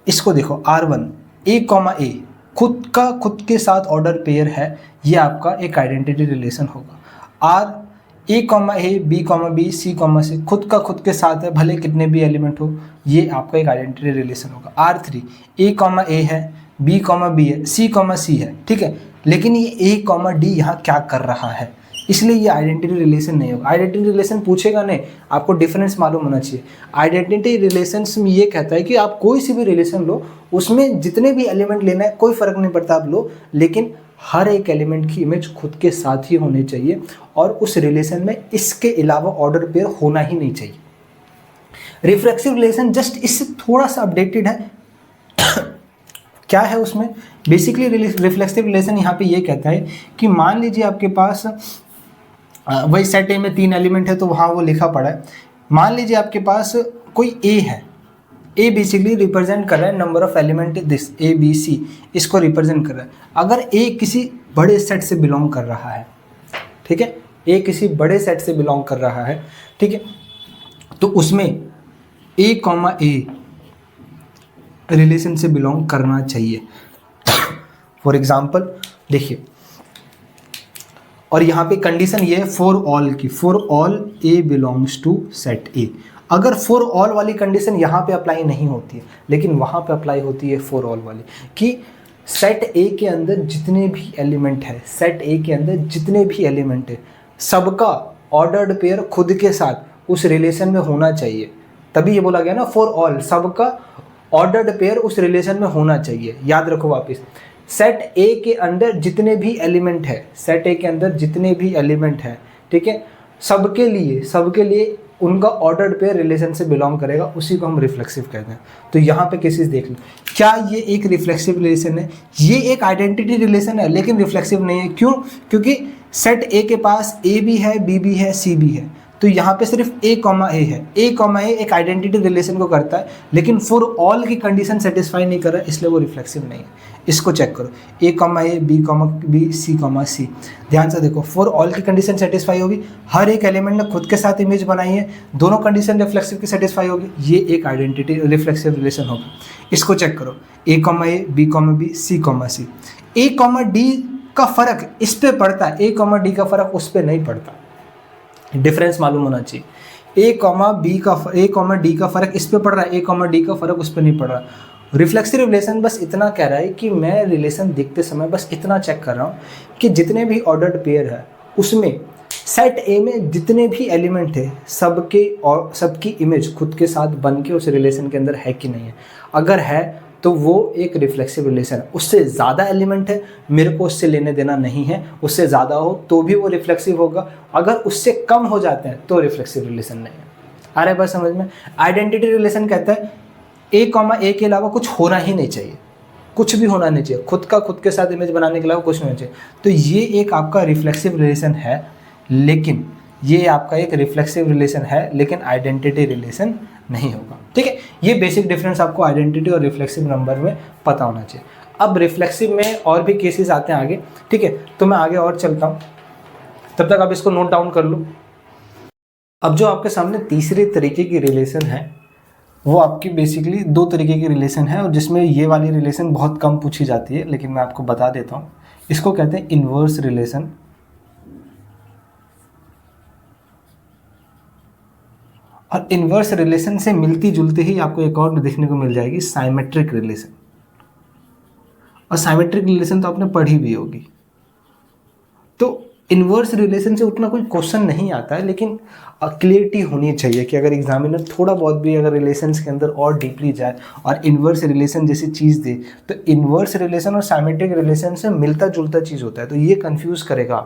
इसको देखो, R1 ए कॉमा ए खुद के साथ ऑर्डर पेयर है, ये आपका एक आइडेंटिटी रिलेशन होगा। R A comma A, B comma B, C comma सी खुद के साथ है, भले कितने भी एलिमेंट हो, ये आपका एक आइडेंटिटी रिलेशन होगा। R3 ए कॉमा ए है, बी कॉमा बी है, सी कॉमा सी है, ठीक है, लेकिन ये ए कॉमा डी यहाँ क्या कर रहा है, इसलिए ये आइडेंटिटी रिलेशन नहीं होगा। आइडेंटिटी रिलेशन पूछेगा नहीं, आपको डिफरेंस मालूम होना चाहिए। आइडेंटिटी रिलेशंस में ये कहता है कि आप कोई सी भी रिलेशन लो, उसमें जितने भी एलिमेंट लेना है कोई फ़र्क नहीं पड़ता आप लो, लेकिन हर एक एलिमेंट की इमेज खुद के साथ ही होनी चाहिए, और उस रिलेशन में इसके अलावा ऑर्डर पेयर होना ही नहीं चाहिए। रिफ्लेक्सिव रिलेशन जस्ट इससे थोड़ा सा अपडेटेड है। क्या है उसमें, बेसिकली रिफ्लेक्सिव रिलेशन यहाँ पे ये कहता है कि मान लीजिए आपके पास वही सेट ए में 3 एलिमेंट है, तो वहाँ वो लिखा पड़ा है। मान लीजिए आपके पास कोई ए है, ए बेसिकली रिप्रेजेंट कर रहा है number of element this A B C, इसको रिप्रेजेंट कर रहा है। अगर ए किसी बड़े सेट से बिलोंग कर रहा है, ठीक है, ए किसी बड़े सेट से बिलोंग कर रहा है, ठीक है, तो उसमें ए कॉमा ए रिलेशन से बिलोंग करना चाहिए। फॉर एग्जाम्पल देखिए, और यहाँ पे कंडीशन ये है फॉर ऑल की, for all A belongs to set A. अगर फॉर ऑल वाली कंडीशन यहाँ पे अप्लाई नहीं होती है, लेकिन वहाँ पे अप्लाई होती है फॉर ऑल वाली, कि सेट ए के अंदर जितने भी एलिमेंट है, सेट ए के अंदर जितने भी एलिमेंट है, सबका ऑर्डर्ड पेयर खुद के साथ उस रिलेशन में होना चाहिए। तभी ये बोला गया ना फॉर ऑल, सबका ऑर्डर्ड पेयर उस रिलेशन में होना चाहिए। याद रखो वापस, सेट ए के अंदर जितने भी एलिमेंट है, सेट ए के अंदर जितने भी एलिमेंट है, ठीक है, सबके लिए उनका ऑर्डर्ड पेयर रिलेशन से बिलोंग करेगा, उसी को हम रिफ्लेक्सिव कहते हैं। तो यहाँ पे केसेस देख लो, क्या ये एक रिफ्लेक्सिव रिलेशन है? ये एक आइडेंटिटी रिलेशन है, लेकिन रिफ्लेक्सिव नहीं है। क्यों? क्योंकि सेट ए के पास ए भी है, बी भी है, सी भी है, तो यहाँ पे सिर्फ ए कॉमा ए है। ए कॉमा ए एक आइडेंटिटी रिलेशन को करता है, लेकिन फॉर ऑल की कंडीशन सेटिस्फाई नहीं कर रहा है, इसलिए वो रिफ्लेक्सिव नहीं है। इसको चेक करो, ए comma A, B comma B, C comma सी, ध्यान से देखो, फॉर ऑल की कंडीशन सेटिस्फाई होगी, हर एक एलिमेंट ने खुद के साथ इमेज बनाई है, दोनों कंडीशन रिफ्लेक्सिव की सेटिस्फाई होगी, ये एक आइडेंटिटी रिफ्लेक्सिव रिलेशन होगा। इसको चेक करो, ए comma A, B comma B, C comma C. A comma D का फर्क इस पे पड़ता है, ए कॉमा डी का फर्क उस पर नहीं पड़ता। डिफरेंस मालूम होना चाहिए। ए कॉमा डी का फर्क इस पे पड़ रहा है, ए कॉमा डी का फर्क उस पर नहीं पड़ रहा। रिफ्लेक्सिव रिलेशन बस इतना कह रहा है कि मैं रिलेशन देखते समय बस इतना चेक कर रहा हूँ कि जितने भी ऑर्डर्ड पेयर है उसमें सेट ए में जितने भी एलिमेंट है सबकी इमेज खुद के साथ बन के उस रिलेशन के अंदर है कि नहीं है। अगर है तो वो एक रिफ्लेक्सिव रिलेशन है। उससे ज़्यादा एलिमेंट है, मेरे को उससे लेने देना नहीं है, उससे ज़्यादा हो तो भी वो रिफ्लेक्सिव होगा, अगर उससे कम हो जाते हैं तो रिफ्लेक्सिव रिलेशन नहीं है। आ रहा है बात समझ में? आइडेंटिटी रिलेशन कहता है ए कॉमा ए के अलावा कुछ होना ही नहीं चाहिए, कुछ भी होना नहीं चाहिए, खुद के साथ इमेज बनाने के अलावा कुछ नहीं होना चाहिए। तो ये एक आपका रिफ्लेक्सिव रिलेशन है, लेकिन ये आपका एक रिफ्लेक्सिव रिलेशन है लेकिन आइडेंटिटी रिलेशन नहीं होगा। ठीक है, ये बेसिक डिफरेंस आपको आइडेंटिटी और रिफ्लेक्सिव नंबर में पता होना चाहिए। अब रिफ्लेक्सिव में और भी केसेस आते हैं आगे। ठीक है, तो मैं आगे और चलता हूँ, तब तक आप इसको नोट डाउन कर लो। अब जो आपके सामने तीसरे तरीके की रिलेशन है, वो आपकी बेसिकली दो तरीके की रिलेशन है, और जिसमें ये वाली रिलेशन बहुत कम पूछी जाती है, लेकिन मैं आपको बता देता हूँ। इसको कहते हैं इन्वर्स रिलेशन, और इन्वर्स रिलेशन से मिलती जुलती ही आपको एक और देखने को मिल जाएगी, साइमेट्रिक रिलेशन। और साइमेट्रिक रिलेशन तो आपने पढ़ी भी होगी। तो इन्वर्स रिलेशन से उतना कोई क्वेश्चन नहीं आता है, लेकिन क्लियरिटी होनी चाहिए कि अगर एग्जामिनर थोड़ा बहुत भी अगर रिलेशंस के अंदर और डीपली जाए और इन्वर्स रिलेशन जैसी चीज़ दे, तो इन्वर्स रिलेशन और साइमेट्रिक रिलेशन से मिलता जुलता चीज़ होता है, तो ये कंफ्यूज करेगा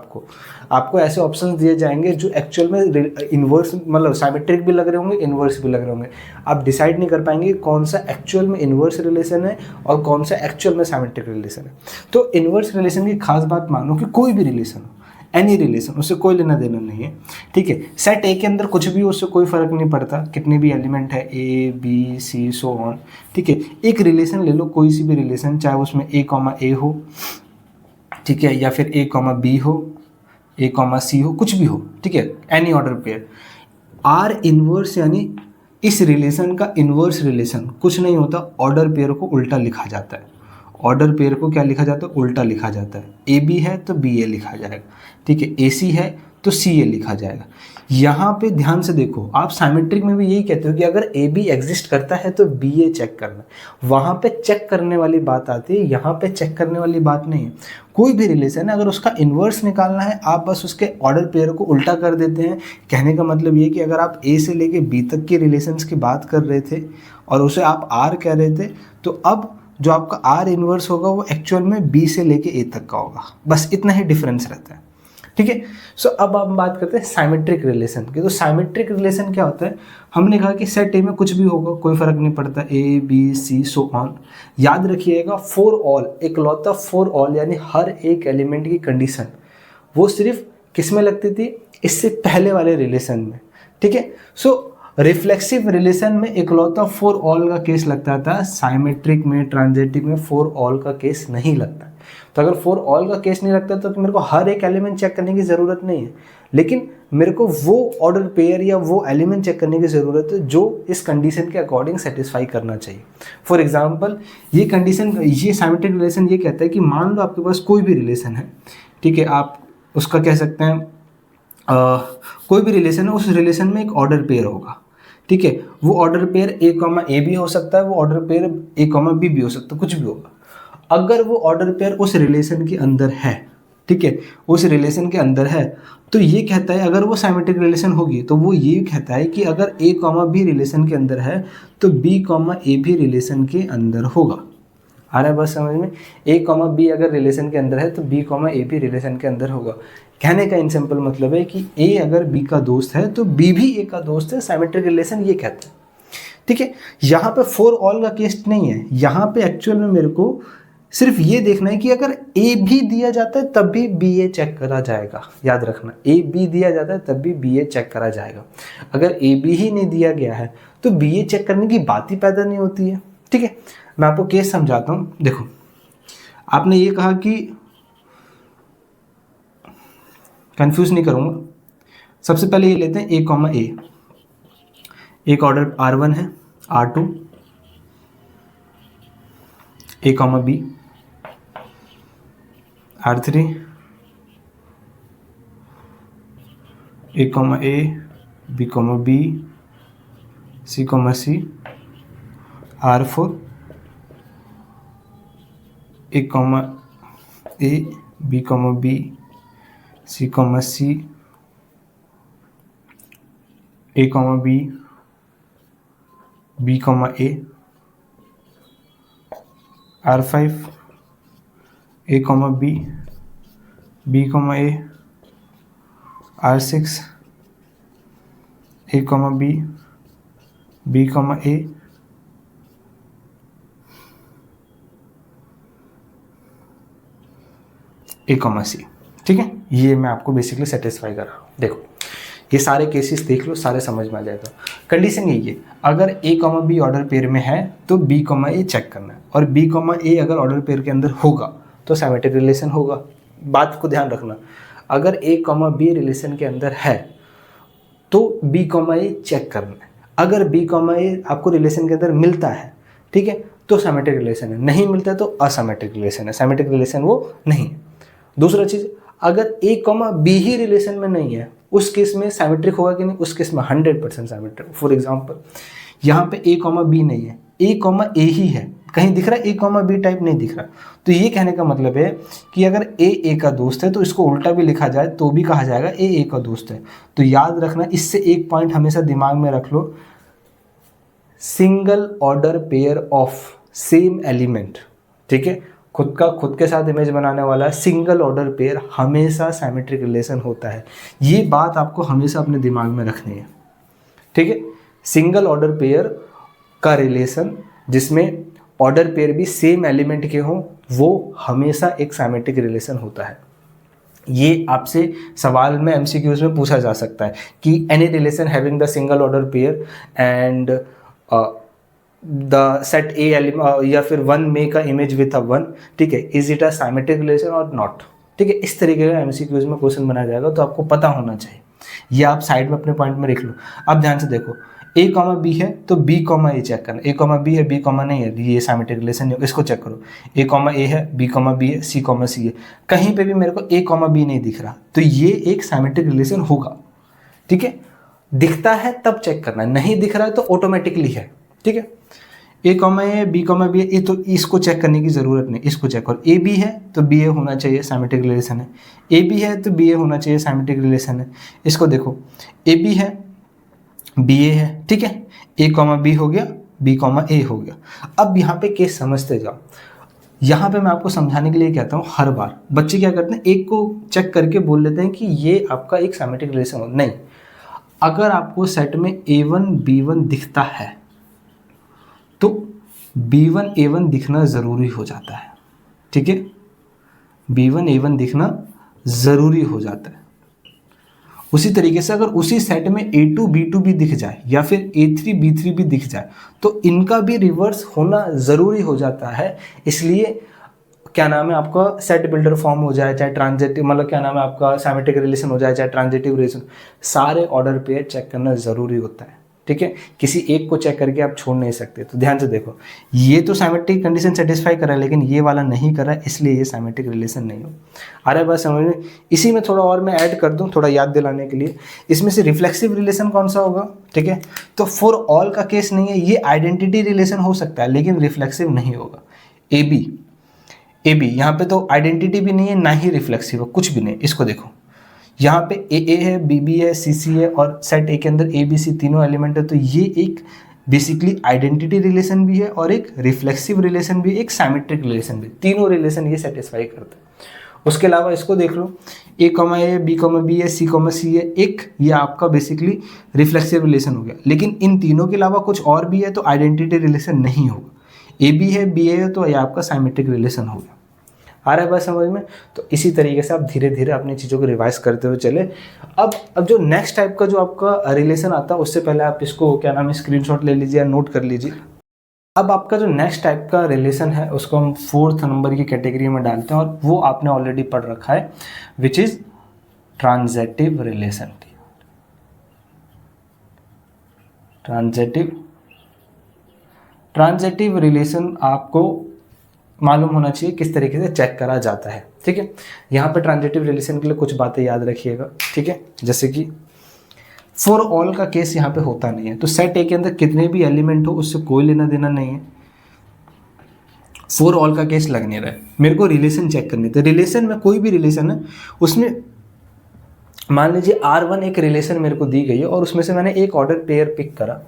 आपको ऐसे ऑप्शंस दिए जाएंगे जो एक्चुअल में इन्वर्स मतलब साइमेट्रिक भी लग रहे होंगे, इन्वर्स भी लग रहे होंगे। आप डिसाइड नहीं कर पाएंगे कौन सा एक्चुअल में इन्वर्स रिलेशन है और कौन सा एक्चुअल में साइमेट्रिक रिलेशन है। तो इन्वर्स रिलेशन की खास बात मानो कि कोई भी रिलेशन हो, एनी रिलेशन, उससे कोई लेना देना नहीं है। ठीक है, सेट ए के अंदर कुछ भी हो उससे कोई फर्क नहीं पड़ता, कितने भी एलिमेंट है ए बी सी सो ऑन। ठीक है, एक रिलेशन ले लो, कोई सी भी रिलेशन, चाहे उसमें ए कॉमा ए हो, ठीक है, या फिर ए कॉमा बी हो, ए कॉमा सी हो, कुछ भी हो। ठीक है, any order pair. Are inverse यानी इस रिलेशन का इनवर्स रिलेशन कुछ नहीं होता, ऑर्डर पेयर को उल्टा लिखा जाता है। ऑर्डर पेयर को क्या लिखा जाता है? उल्टा लिखा जाता है। ए बी है तो बी ए लिखा जाएगा, ठीक है, ए सी है तो सी ए लिखा जाएगा। यहाँ पे ध्यान से देखो, आप साइमेट्रिक में भी यही कहते हो कि अगर ए बी एग्जिस्ट करता है तो बी ए चेक करना, वहाँ पे चेक करने वाली बात आती है, यहाँ पे चेक करने वाली बात नहीं है। कोई भी रिलेशन है, अगर उसका इन्वर्स निकालना है, आप बस उसके ऑर्डर पेयर को उल्टा कर देते हैं। कहने का मतलब ये कि अगर आप ए से लेके बी तक के रिलेशंस की बात कर रहे थे और उसे आप आर कह रहे थे, तो अब जो आपका आर इन्वर्स होगा वो एक्चुअल में बी से लेके ए तक का होगा, बस इतना ही डिफरेंस रहता है। ठीक है, सो अब हम बात करते हैं साइमेट्रिक रिलेशन की। तो साइमेट्रिक रिलेशन क्या होता है? हमने कहा कि सेट ए में कुछ भी होगा, कोई फर्क नहीं पड़ता, ए बी सी सो ऑन। याद रखिएगा, फॉर ऑल, इकलौता फॉर ऑल यानी हर एक एलिमेंट की कंडीशन वो सिर्फ किस में लगती थी? इससे पहले वाले रिलेशन में। ठीक है, सो रिफ्लेक्सिव रिलेशन में इकलौता फॉर ऑल का केस लगता था, साइमेट्रिक में ट्रांजिटिव में फॉर ऑल का केस नहीं लगता। तो अगर फॉर ऑल का केस नहीं लगता तो मेरे को हर एक एलिमेंट चेक करने की ज़रूरत नहीं है, लेकिन मेरे को वो ऑर्डर पेयर या वो एलिमेंट चेक करने की ज़रूरत है जो इस कंडीशन के अकॉर्डिंग सेटिस्फाई करना चाहिए। फॉर एग्जांपल, ये कंडीशन, ये साइमेट्रिक रिलेशन ये कहता है कि मान लो आपके पास कोई भी रिलेशन है, ठीक है, आप उसका कह सकते हैं कोई भी रिलेशन है, उस रिलेशन में एक ऑर्डर पेयर होगा। ठीक है, वो order pair A comma A भी हो सकता है, वो order pair A comma B भी हो सकता है, कुछ भी होगा। अगर वो ऑर्डर पेयर उस रिलेशन के अंदर है, ठीक है, उस रिलेशन के अंदर है, तो ये कहता है, अगर वो साइमेट्रिक रिलेशन होगी तो वो ये कहता है कि अगर ए कॉमा बी रिलेशन के अंदर है तो बी कॉमा ए भी रिलेशन के अंदर होगा। आ रहा है बस समझ में? ए कॉमा बी अगर रिलेशन के अंदर है तो बी कॉमा ए भी रिलेशन के अंदर होगा। कहने का इन सिंपल मतलब है कि ए अगर बी का दोस्त है तो बी भी ए का दोस्त है, साइमेट्रिक रिलेशन ये कहता है। ठीक है, यहाँ पे फॉर ऑल का केस नहीं है, यहाँ पे एक्चुअल में मेरे को सिर्फ ये देखना है कि अगर ए भी दिया जाता है तब भी बी ए चेक करा जाएगा। याद रखना, ए बी दिया जाता है तब भी बी ए चेक करा जाएगा। अगर ए बी ही नहीं दिया गया है तो बी ए चेक करने की बात ही पैदा नहीं होती है। ठीक है, मैं आपको केस समझाता हूँ। देखो, आपने ये कहा कि, कंफ्यूज नहीं करूँगा, सबसे पहले ये लेते हैं ए कॉमा ए, एक ऑर्डर R1 है, R2, A comma B, R3, A comma A, B comma B, C comma C, R4, A comma A, B comma B, C comma C, A comma B, B comma A, R5 A, B, B, A, R6 A, B, B, A, A, C। ठीक है, ये मैं आपको basically satisfy कर रहा हूँ। देखो ये सारे केसेस देख लो, सारे समझ में आ जाएगा। कंडीशन यही है, अगर A, B ऑर्डर पेयर में है तो B, A चेक करना है, और B, A अगर ऑर्डर पेयर के अंदर होगा तो सिमेट्रिक रिलेशन होगा। बात को ध्यान रखना, अगर A, B रिलेशन के अंदर है तो B, A चेक करना है। अगर B, A आपको रिलेशन के अंदर मिलता है, ठीक है, तो सिमेट्रिक रिलेशन है, नहीं मिलता है तो असिमेट्रिक रिलेशन है, सिमेट्रिक रिलेशन वो नहीं है। दूसरा चीज, अगर A, B ही रिलेशन में नहीं है, उस केस में सिमेट्रिक होगा कि नहीं, उस केस में 100% सिमेट्रिक। फॉर एग्जांपल यहाँ पे A, B नहीं है, A, A ही है, कहीं दिख रहा है A, B टाइप नहीं दिख रहा। तो ये कहने का मतलब है कि अगर A का दोस्त है तो इसको उल्टा भी लिखा जाए तो भी कहा जाएगा A का दोस्त है। तो याद रखना, इससे एक पॉइंट हमेशा दिमाग में रख लो, single order pair of same element, ठीक है, खुद के साथ इमेज बनाने वाला सिंगल ऑर्डर पेयर हमेशा सिमेट्रिक रिलेशन होता है। ये बात आपको हमेशा अपने दिमाग में रखनी है, ठीक है। सिंगल ऑर्डर पेयर का रिलेशन जिसमें ऑर्डर पेयर भी सेम एलिमेंट के हों, वो हमेशा एक सिमेट्रिक रिलेशन होता है। ये आपसे सवाल में MCQs में पूछा जा सकता है कि any relation having the single order pair and the set A element या फिर one make a image with a one, ठीक है, is it a symmetric relation और नॉट, ठीक है। इस तरीके का MCQs में क्वेश्चन बनाया जाएगा, तो आपको पता होना चाहिए। ये आप साइड में अपने पॉइंट में लिख लो। अब ध्यान से देखो, A, B है तो B, A चेक करना, A, B है, B, नहीं है, ये सिमेट्रिक रिलेशन है, इसको चेक करो। A, A है, B, B है, C, C है, कहीं पे भी मेरे को A, B नहीं दिख रहा, तो ये एक सिमेट्रिक रिलेशन होगा, ठीक है। दिखता है तब चेक करना, नहीं दिख रहा है तो ऑटोमेटिकली है, ठीक है। A, B, B है, ये तो इसको चेक करने की जरूरत नहीं, इसको चेक करो। A, B है तो B, A होना चाहिए, सिमेट्रिक रिलेशन है। A, B है तो B, A होना चाहिए, सिमेट्रिक रिलेशन है। इसको देखो, A, B है, B, A है, ठीक है, A, B हो गया, B, A हो गया। अब यहाँ पे केस समझते जाओ। यहाँ पे मैं आपको समझाने के लिए कहता हूँ, हर बार बच्चे क्या करते हैं, एक को चेक करके बोल लेते हैं कि ये आपका एक सिमेट्रिक रिलेशन हो। नहीं, अगर आपको सेट में A1, B1 दिखता है तो B1, A1 दिखना ज़रूरी हो जाता है, ठीक है। B1, A1 दिखना ज़रूरी हो जाता है। उसी तरीके से अगर उसी सेट में A2, B2 भी दिख जाए या फिर A3, B3 भी दिख जाए तो इनका भी रिवर्स होना ज़रूरी हो जाता है। इसलिए क्या नाम है, आपका सेट बिल्डर फॉर्म हो जाए, चाहे ट्रांजिटिव, मतलब क्या नाम है, आपका सिमेट्रिक रिलेशन हो जाए, चाहे ट्रांजिटिव रिलेशन, सारे ऑर्डर पेयर चेक करना ज़रूरी होता है, ठीक है। किसी एक को चेक करके आप छोड़ नहीं सकते। तो ध्यान से देखो, ये तो सिमेट्रिक कंडीशन सेटिस्फाई कर रहा है, लेकिन ये वाला नहीं कर रहा है, इसलिए ये सिमेट्रिक रिलेशन नहीं हो। आ रहा है बात समझ में? इसी में थोड़ा और मैं ऐड कर दूं, थोड़ा याद दिलाने के लिए, इसमें से रिफ्लेक्सिव रिलेशन कौन सा होगा, ठीक है। तो फॉर ऑल का केस नहीं है, ये आइडेंटिटी रिलेशन हो सकता है लेकिन रिफ्लेक्सिव नहीं होगा। ए बी यहाँ पे तो आइडेंटिटी भी नहीं है, ना ही रिफ्लेक्सिव है, कुछ भी नहीं। इसको देखो, यहाँ पे ए है, बी है, सी है, और सेट ए के अंदर ए बी सी तीनों एलिमेंट है। तो ये एक बेसिकली आइडेंटिटी रिलेशन भी है और एक रिफ्लेक्सिव रिलेशन भी, एक सिमेट्रिक रिलेशन भी, तीनों रिलेशन ये सेटिस्फाई करता है। उसके अलावा इसको देख लो, ए, बी है, सी है, एक ये आपका बेसिकली रिफ्लेक्सिव रिलेशन हो गया। लेकिन इन तीनों के अलावा कुछ और भी है तो आइडेंटिटी रिलेशन नहीं होगा। ए बी है, बी है, तो ये आपका सिमेट्रिक रिलेशन हो गया। आ रहा है बात समझ में? तो इसी तरीके से आप धीरे धीरे अपनी चीज़ों को रिवाइज करते हुए चले। अब जो नेक्स्ट टाइप का जो आपका रिलेशन आता है, उससे पहले आप इसको क्या नाम है, स्क्रीनशॉट ले लीजिए या नोट कर लीजिए। अब आपका जो नेक्स्ट टाइप का रिलेशन है उसको हम 4th नंबर की कैटेगरी में डालते हैं, और वो आपने ऑलरेडी पढ़ रखा है, which is transitive relation. Transitive relation आपको मालूम होना चाहिए किस तरीके से चेक करा जाता है, ठीक है। यहाँ पे ट्रांजिटिव रिलेशन के लिए कुछ बातें याद रखिएगा, ठीक है। जैसे कि फॉर ऑल का केस यहाँ पे होता नहीं है, तो सेट ए के अंदर कितने भी एलिमेंट हो उससे कोई लेना देना नहीं है। फॉर ऑल का केस लग नहीं रहा है, मेरे को रिलेशन चेक करनी थी। रिलेशन में कोई भी रिलेशन है, उसमें मान लीजिए R1 एक रिलेशन मेरे को दी गई है और उसमें से मैंने एक ऑर्डर पेयर पिक करा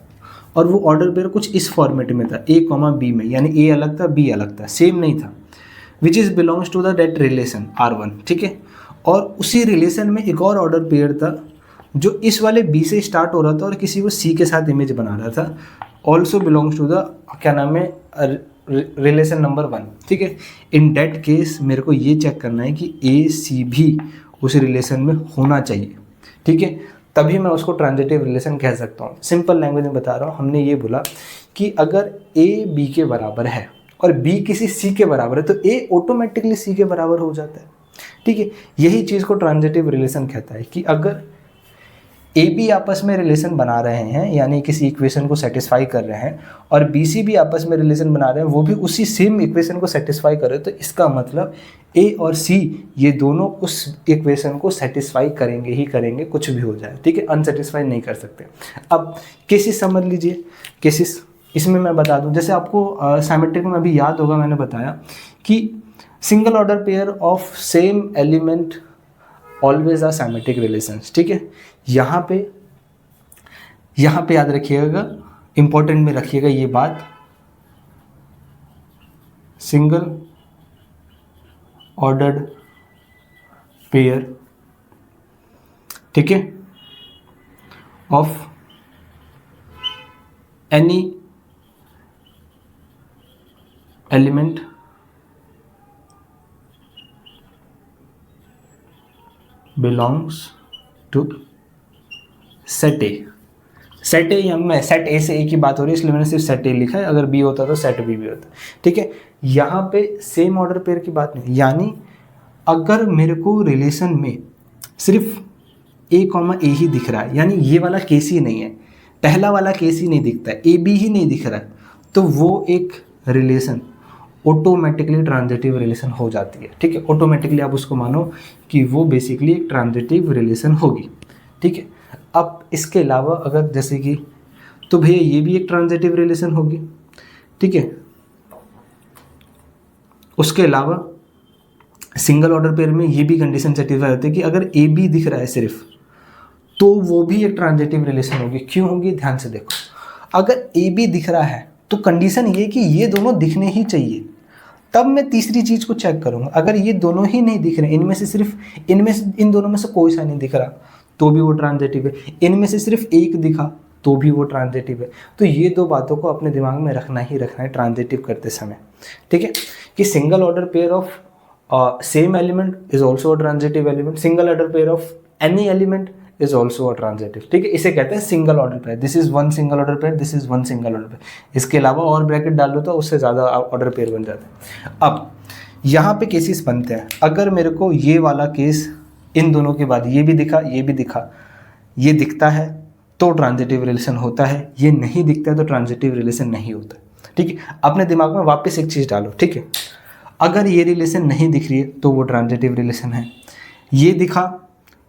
और वो ऑर्डर पेयर कुछ इस फॉर्मेट में था, ए कॉमा बी में, यानी ए अलग था बी अलग था, सेम नहीं था, which is belongs to the that relation R1, ठीक है। और उसी रिलेशन में एक और ऑर्डर पेयर था जो इस वाले बी से स्टार्ट हो रहा था और किसी को सी के साथ इमेज बना रहा था, ऑल्सो बिलोंग्स टू द क्या नाम है रिलेशन नंबर 1, ठीक है। इन डेट केस मेरे को ये चेक करना है कि ए सी भी उस रिलेशन में होना चाहिए, ठीक है, तभी मैं उसको ट्रांजिटिव रिलेशन कह सकता हूँ। सिंपल लैंग्वेज में बता रहा हूँ, हमने ये बोला कि अगर ए बी के बराबर है और बी किसी सी के बराबर है तो ए ऑटोमेटिकली सी के बराबर हो जाता है, ठीक है। यही चीज़ को ट्रांजिटिव रिलेशन कहता है कि अगर ए बी आपस में रिलेशन बना रहे हैं, यानी किसी इक्वेशन को सेटिस्फाई कर रहे हैं, और बी सी भी आपस में रिलेशन बना रहे हैं, वो भी उसी सेम इक्वेशन को सेटिस्फाई कर रहे हैं, तो इसका मतलब ए और सी ये दोनों उस इक्वेशन को सेटिस्फाई करेंगे ही करेंगे, कुछ भी हो जाए, ठीक है, अनसेटिस्फाई नहीं कर सकते। अब केसेस समझ लीजिए, केसेस इसमें मैं बता दूं, जैसे आपको सिमेट्रिक में अभी याद होगा, मैंने बताया कि single order pair of same element always are symmetric relations, ठीक है। यहाँ पे याद रखिएगा, इंपॉर्टेंट में रखिएगा ये बात, सिंगल ऑर्डर्ड पेयर, ठीक है, of any element belongs to set A. Set A, मैं सेट ए से ए की बात हो रही है इसलिए मैंने सिर्फ सेट ए लिखा है, अगर बी होता तो सेट बी भी होता, ठीक है। यहाँ पे सेम ऑर्डर पेयर की बात नहीं, यानी अगर मेरे को रिलेशन में सिर्फ ए कॉमा ए ही दिख रहा है, यानी ये वाला केस ही नहीं है, पहला वाला केस ही नहीं दिखता है, ए बी ही नहीं दिख रहा है, तो वो एक रिलेशन ऑटोमेटिकली ट्रांजिटिव रिलेशन हो जाती है, ठीक है। ऑटोमेटिकली आप उसको मानो कि वो बेसिकली एक ट्रांजिटिव रिलेशन होगी, ठीक है। अब इसके अलावा अगर जैसे कि, तो भैया ये भी एक ट्रांजिटिव रिलेशन होगी, ठीक है। उसके अलावा सिंगल ऑर्डर पेयर में ये भी कंडीशन सेटिस्फाई होती है कि अगर ए बी दिख रहा है सिर्फ, तो वो भी एक ट्रांजिटिव रिलेशन होगी। क्यों होगी, ध्यान से देखो, अगर ए बी दिख रहा है तो कंडीशन ये कि ये दोनों दिखने ही चाहिए, तब मैं तीसरी चीज को चेक करूंगा। अगर ये दोनों ही नहीं दिख रहे, इनमें से सिर्फ इन दोनों में से कोई सा नहीं दिख रहा, तो भी वो ट्रांजिटिव है। इनमें से सिर्फ एक दिखा तो भी वो ट्रांजिटिव है। तो ये दो बातों को अपने दिमाग में रखना ही रखना है ट्रांजिटिव करते समय, ठीक है, कि single order pair of same element is also a transitive element, single order pair of any element is also a transitive, ठीक है। इसे कहते हैं single order pair, this is one single order pair, this is one single order pair. इसके अलावा और bracket डाल दो तो उससे ज़्यादा ऑर्डर पेयर बन जाते हैं। अब यहाँ पे केसेस बनते हैं, अगर मेरे को ये वाला केस इन दोनों के बाद ये भी दिखा, ये भी दिखा, ये दिखता है तो ट्रांजिटिव रिलेशन होता है, ये नहीं दिखता है तो ट्रांजिटिव रिलेशन नहीं होता, ठीक है। अपने दिमाग में वापस एक चीज़ डालो, ठीक है, अगर ये रिलेशन नहीं दिख रही है तो वो ट्रांजिटिव रिलेशन है, ये दिखा,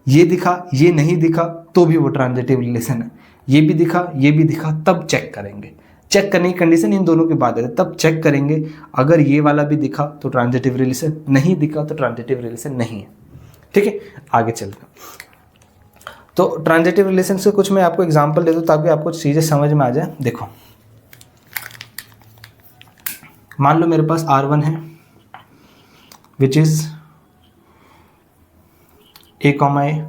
ये दिखा, ये नहीं दिखा तो भी वो ट्रांजिटिव रिलेशन है, ये भी दिखा, ये भी दिखा, तब चेक करेंगे। चेक करने की कंडीशन इन दोनों के बाद है, तब चेक करेंगे। अगर ये वाला भी दिखा तो ट्रांजिटिव रिलेशन, नहीं दिखा तो ट्रांजिटिव रिलेशन नहीं है, ठीक है। आगे चलते हैं, तो ट्रांजिटिव रिलेशन से कुछ मैं आपको एग्जांपल दे दूं ताकि आपको चीज़ें समझ में आ जाए। देखो, मान लो मेरे पास R1 है which is a comma A,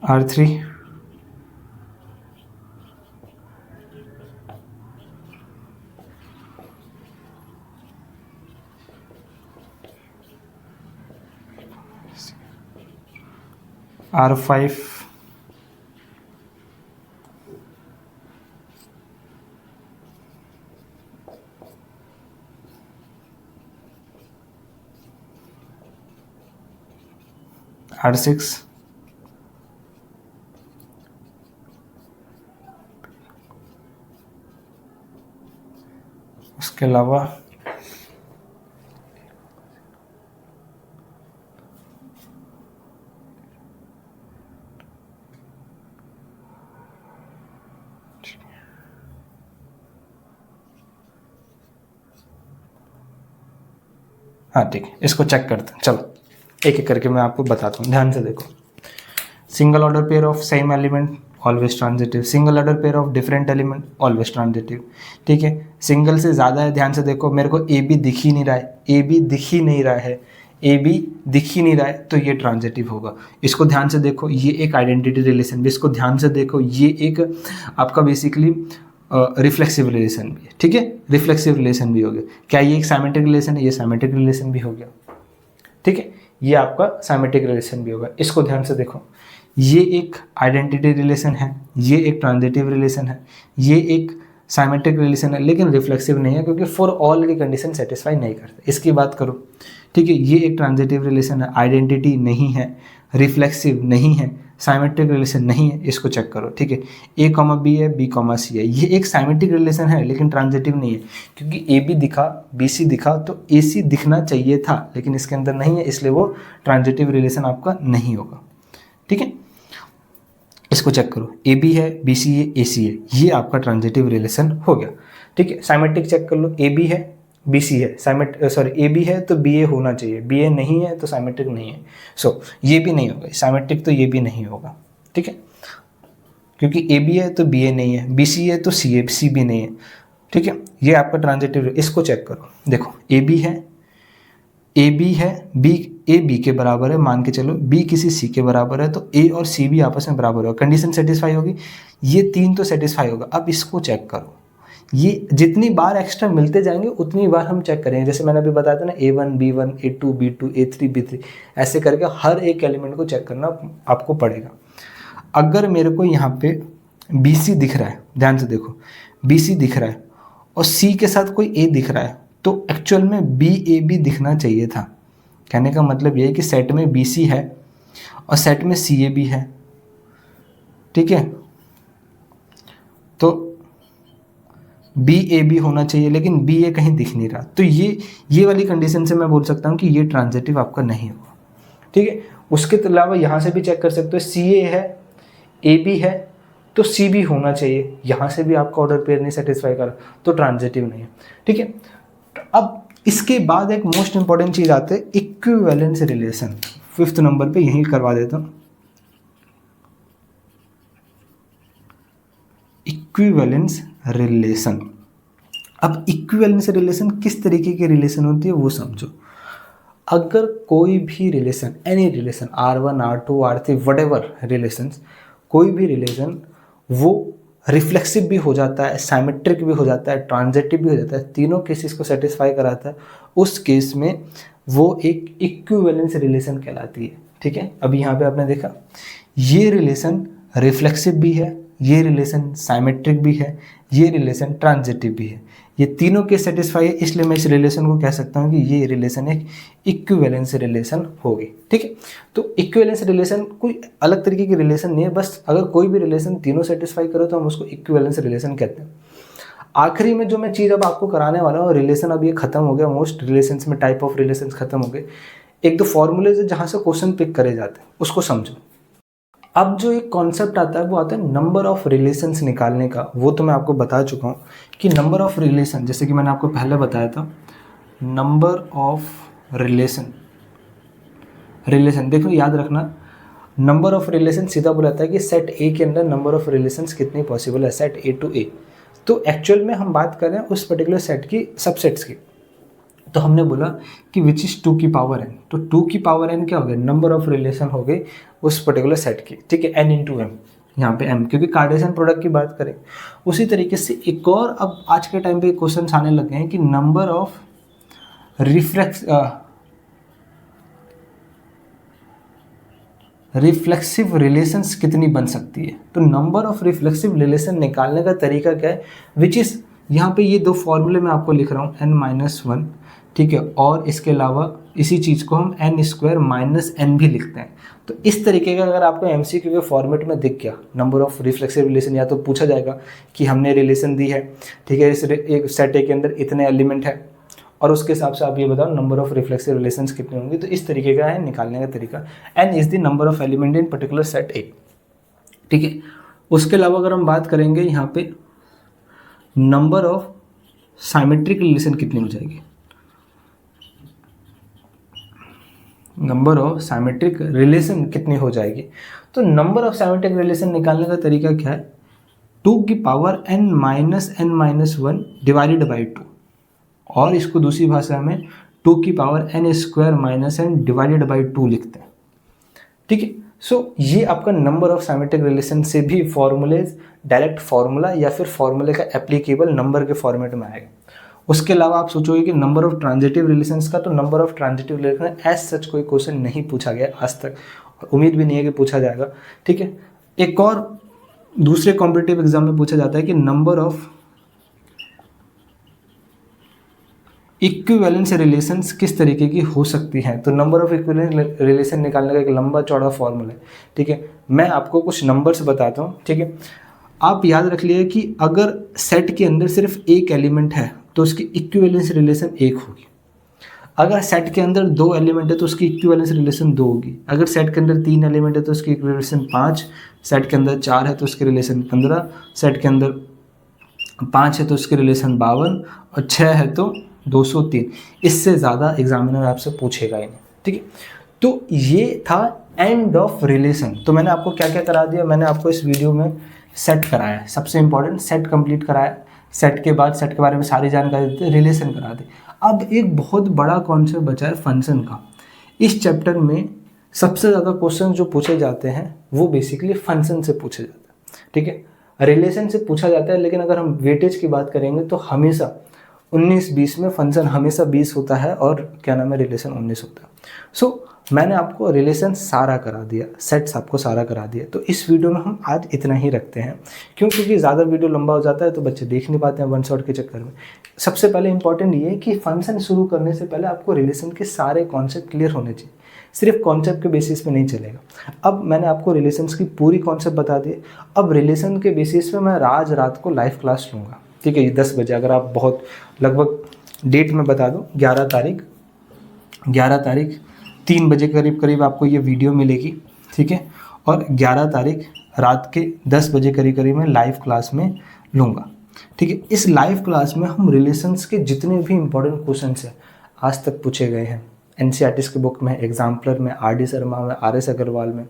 R3 R5 R6 उसके अलावा हाँ ठीक है, इसको चेक करते हैं। चलो एक एक करके मैं आपको बताता हूँ, ध्यान से देखो। Single order pair of same element always transitive, single order pair of different element always transitive. ठीक है, सिंगल से ज़्यादा है, ध्यान से देखो, मेरे को ए बी दिख ही नहीं रहा है, ए बी दिख ही नहीं रहा है, ए बी दिख ही नहीं रहा है, तो ये ट्रांजिटिव होगा। इसको ध्यान से देखो, ये एक आइडेंटिटी रिलेशन भी, इसको ध्यान से देखो, ये एक आपका बेसिकली रिफ्लेक्सिव रिलेशन भी है। ठीक है, रिफ्लेक्सिव रिलेशन भी हो गया। क्या ये एक साइमेट्रिक रिलेशन है? ये साइमेट्रिक रिलेशन भी हो गया। ठीक है, ये आपका साइमेट्रिक रिलेशन भी होगा। इसको ध्यान से देखो, ये एक आइडेंटिटी रिलेशन है, ये एक ट्रांजिटिव रिलेशन है, ये एक साइमेट्रिक रिलेशन है, लेकिन रिफ्लेक्सिव नहीं है क्योंकि फॉर ऑल की कंडीशन सेटिस्फाई नहीं करते। इसकी बात करो, ठीक है, ये एक ट्रांजिटिव रिलेशन है, आइडेंटिटी नहीं है, रिफ्लेक्सिव नहीं है, साइमेट्रिक रिलेशन नहीं है। इसको चेक करो। ठीक है, ए कॉमा बी है, बी कॉमा सी है, ये एक साइमेट्रिक रिलेशन है लेकिन ट्रांजिटिव नहीं है, क्योंकि ए बी दिखा, बी सी दिखा, तो ए सी दिखना चाहिए था लेकिन इसके अंदर नहीं है, इसलिए वो ट्रांजिटिव रिलेशन आपका नहीं होगा। ठीक है, इसको चेक करो, ए बी है, बी सी है, ए सी है, ये आपका ट्रांजिटिव रिलेशन हो गया। ठीक है, साइमेट्रिक चेक कर लो, ए बी है, बी सी है, ए बी है तो बी ए होना चाहिए, बी ए नहीं है तो साइमेट्रिक नहीं है। सो ये भी नहीं होगा, साइमेट्रिक तो ये भी नहीं होगा। ठीक है, क्योंकि ए बी है तो बी ए नहीं है, बी सी है तो सी भी नहीं है। ठीक है, ये आपका ट्रांजिटिव। इसको चेक करो, देखो ए बी है, ए बी है, बी ए बी के बराबर है, मान के चलो बी किसी सी के बराबर है, तो ए और सी भी आपस में बराबर होगा, कंडीशन सेटिस्फाई होगी, ये तीन तो सेटिस्फाई होगा। अब इसको चेक करो, ये जितनी बार एक्स्ट्रा मिलते जाएंगे उतनी बार हम चेक करेंगे। जैसे मैंने अभी बताया था ना, A1 B1 A2 B2 A3 B3, ऐसे करके हर एक एलिमेंट को चेक करना आपको पड़ेगा। अगर मेरे को यहाँ पे BC दिख रहा है, ध्यान से देखो, BC दिख रहा है और C के साथ कोई A दिख रहा है, तो एक्चुअल में BAB दिखना चाहिए था। कहने का मतलब ये है कि सेट में BC है और सेट में CAB है। ठीक है, तो BAB होना चाहिए लेकिन BA कहीं दिख नहीं रहा, तो ये वाली कंडीशन से मैं बोल सकता हूँ कि ये ट्रांजिटिव आपका नहीं होगा। ठीक है, उसके अलावा यहाँ से भी चेक कर सकते हो, CA है, AB है, तो CB होना चाहिए, यहाँ से भी आपका ऑर्डर पेयर नहीं सेटिस्फाई कर, तो ट्रांजिटिव नहीं है। ठीक है, अब इसके बाद एक मोस्ट इंपॉर्टेंट चीज़ आते है इक्विवेलेंस रिलेशन। 5th नंबर पे यहीं करवा देता हूँ, इक्विवेलेंस रिलेशन। अब इक्विवेलेंस रिलेशन किस तरीके की रिलेशन होती है वो समझो। अगर कोई भी relation, any relation, R1 R2 R3 whatever relations, कोई भी रिलेशन वो रिफ्लेक्सिव भी हो जाता है, साइमेट्रिक भी हो जाता है, ट्रांजिटिव भी हो जाता है, तीनों केसेस को सेटिस्फाई कराता है, उस केस में वो एक इक्विवेलेंस रिलेशन कहलाती है। ठीक है, अभी यहाँ पे आपने देखा ये रिलेशन रिफ्लेक्सिव भी है, ये रिलेशन साइमेट्रिक भी है, ये रिलेशन ट्रांजिटिव भी है, ये तीनों के सेटिस्फाई है, इसलिए मैं इस रिलेशन को कह सकता हूँ कि ये रिलेशन एक इक्विवेलेंस रिलेशन होगी। ठीक है, तो इक्विवेलेंस रिलेशन कोई अलग तरीके की रिलेशन नहीं है, बस अगर कोई भी रिलेशन तीनों सेटिस्फाई करो तो हम उसको इक्विवेलेंस रिलेशन कहते हैं। आखिरी में जो मैं चीज़ अब आपको कराने वाला हूँ, रिलेशन अब ये खत्म हो गया, मोस्ट रिलेशंस में टाइप ऑफ रिलेशंस खत्म हो गए, एक दो फॉर्मूलेज है जहाँ से क्वेश्चन पिक करे जाते हैं, उसको समझो। अब जो एक कॉन्सेप्ट आता है वो आता है नंबर ऑफ रिलेशंस निकालने का। वो तो मैं आपको बता चुका हूँ कि नंबर ऑफ रिलेशन, जैसे कि मैंने आपको पहले बताया था, नंबर ऑफ रिलेशन देखो याद रखना, नंबर ऑफ रिलेशन सीधा बोला जाता है कि सेट ए के अंदर नंबर ऑफ रिलेशंस कितनी पॉसिबल है, सेट A to A। तो एक्चुअल में हम बात कर रहे हैं उस पर्टिकुलर सेट की सबसेट्स की, तो हमने बोला कि विच इज़ 2 की पावर n, तो 2 की पावर n क्या हो गया, नंबर ऑफ रिलेशन हो गई उस पर्टिकुलर सेट की। ठीक है, n इंटू m, यहाँ पे m, क्योंकि कार्टेशियन प्रोडक्ट की बात करें। उसी तरीके से एक और अब आज के टाइम पे क्वेश्चन आने लगे हैं कि नंबर ऑफ रिफ्लेक्सिव रिलेशंस कितनी बन सकती है। तो नंबर ऑफ रिफ्लेक्सिव रिलेशन निकालने का तरीका क्या है, विच इज़, यहाँ पे ये दो फॉर्मूले मैं आपको लिख रहा हूँ, n-1, ठीक है, और इसके अलावा इसी चीज़ को हम n² - n भी लिखते हैं। तो इस तरीके का अगर आपको MCQ के फॉर्मेट में दिख गया नंबर ऑफ रिफ्लेक्सिव रिलेशन, या तो पूछा जाएगा कि हमने रिलेशन दी है, ठीक है, इस एक सेट ए के अंदर इतने एलिमेंट है और उसके हिसाब से आप ये बताओ नंबर ऑफ रिफ्लेक्सिव रिलेशंस कितने होंगे, तो इस तरीके का है निकालने का तरीका। n is the number of element in particular set ए। ठीक है, उसके अलावा अगर हम बात करेंगे यहाँ पे नंबर ऑफ साइमेट्रिक रिलेशन कितनी हो जाएगी, नंबर ऑफ साइमेट्रिक रिलेशन कितनी हो जाएगी। तो नंबर ऑफ साइमेट्रिक रिलेशन निकालने का तरीका क्या है, 2 की पावर n-1 डिवाइडेड बाई 2, और इसको दूसरी भाषा में 2 की power n² - n divided by 2 लिखते हैं। ठीक है, सो ये आपका नंबर ऑफ साइमेट्रिक रिलेशन से भी फॉर्मूलेज, डायरेक्ट फार्मूला या फिर फॉर्मूले का एप्लीकेबल नंबर के फॉर्मेट में आएगा। उसके अलावा आप सोचोगे कि नंबर ऑफ ट्रांजिटिव रिलेशंस का, तो number of transitive relation as such कोई क्वेश्चन नहीं पूछा गया आज तक, और उम्मीद भी नहीं है कि पूछा जाएगा। ठीक है, एक और दूसरे कॉम्पिटिटिव एग्जाम में पूछा जाता है कि नंबर ऑफ इक्विवेलेंस रिलेशंस किस तरीके की हो सकती हैं। तो नंबर ऑफ इक्विवेलेंस रिलेशन निकालने का एक लंबा चौड़ा फॉर्मूला है। ठीक है, मैं आपको कुछ नंबर्स बताता हूँ। ठीक है, आप याद रख लिए कि अगर सेट के अंदर सिर्फ एक एलिमेंट है तो उसकी इक्विवेलेंस रिलेशन 1 होगी। अगर सेट के अंदर 2 एलिमेंट है तो उसकी इक्विवेलेंस रिलेशन 2 होगी। अगर सेट के अंदर 3 एलिमेंट है तो उसकी इक्विवेलेंस 5, सेट के अंदर 4 है तो उसकी रिलेशन 15, सेट के अंदर 5 है तो उसकी रिलेशन 52, और 6 है तो 203। इससे ज़्यादा एग्जामिनर आपसे पूछेगा ही नहीं। ठीक है, तो ये था एंड ऑफ रिलेशन। तो मैंने आपको क्या क्या करा दिया, मैंने आपको इस वीडियो में सेट कराया, सबसे इंपॉर्टेंट सेट कंप्लीट कराया। सेट के बाद सेट के बारे में सारी जानकारी देते, रिलेशन करा दी। अब एक बहुत बड़ा कॉन्सेप्ट बचा है फंक्शन का। इस चैप्टर में सबसे ज़्यादा क्वेश्चन जो पूछे जाते हैं वो बेसिकली फंक्शन से पूछे जाते हैं। ठीक है, रिलेशन से पूछा जाता है, लेकिन अगर हम वेटेज की बात करेंगे तो हमेशा 19-20 में फंक्शन हमेशा 20 होता है और क्या नाम है, रिलेशन 19 होता है। सो मैंने आपको रिलेशन सारा करा दिया, सेट्स आपको सारा करा दिया। तो इस वीडियो में हम आज इतना ही रखते हैं, क्योंकि ज़्यादा वीडियो लंबा हो जाता है तो बच्चे देख नहीं पाते हैं वन शॉट के चक्कर में। सबसे पहले इंपॉर्टेंट ये है कि फंक्शन शुरू करने से पहले आपको रिलेशन के सारे कॉन्सेप्ट क्लियर होने चाहिए, सिर्फ कॉन्सेप्ट के बेसिस पे नहीं चलेगा। अब मैंने आपको रिलेशंस की पूरी कॉन्सेप्ट बता दिए। अब रिलेशन के बेसिस पे मैं आज रात को लाइव क्लास लूँगा। ठीक है, ये 10 बजे, अगर आप बहुत लगभग डेट में बता दो, 11 तारीख 3 बजे करीब आपको ये वीडियो मिलेगी। ठीक है, और 11 तारीख रात के 10 बजे करीब मैं लाइव क्लास में लूँगा। ठीक है, इस लाइव क्लास में हम रिलेशंस के जितने भी इंपॉर्टेंट क्वेश्चन हैं आज तक पूछे गए हैं, NCERT की बुक में, एग्जाम्पलर में, RD शर्मा में, RS अग्रवाल में,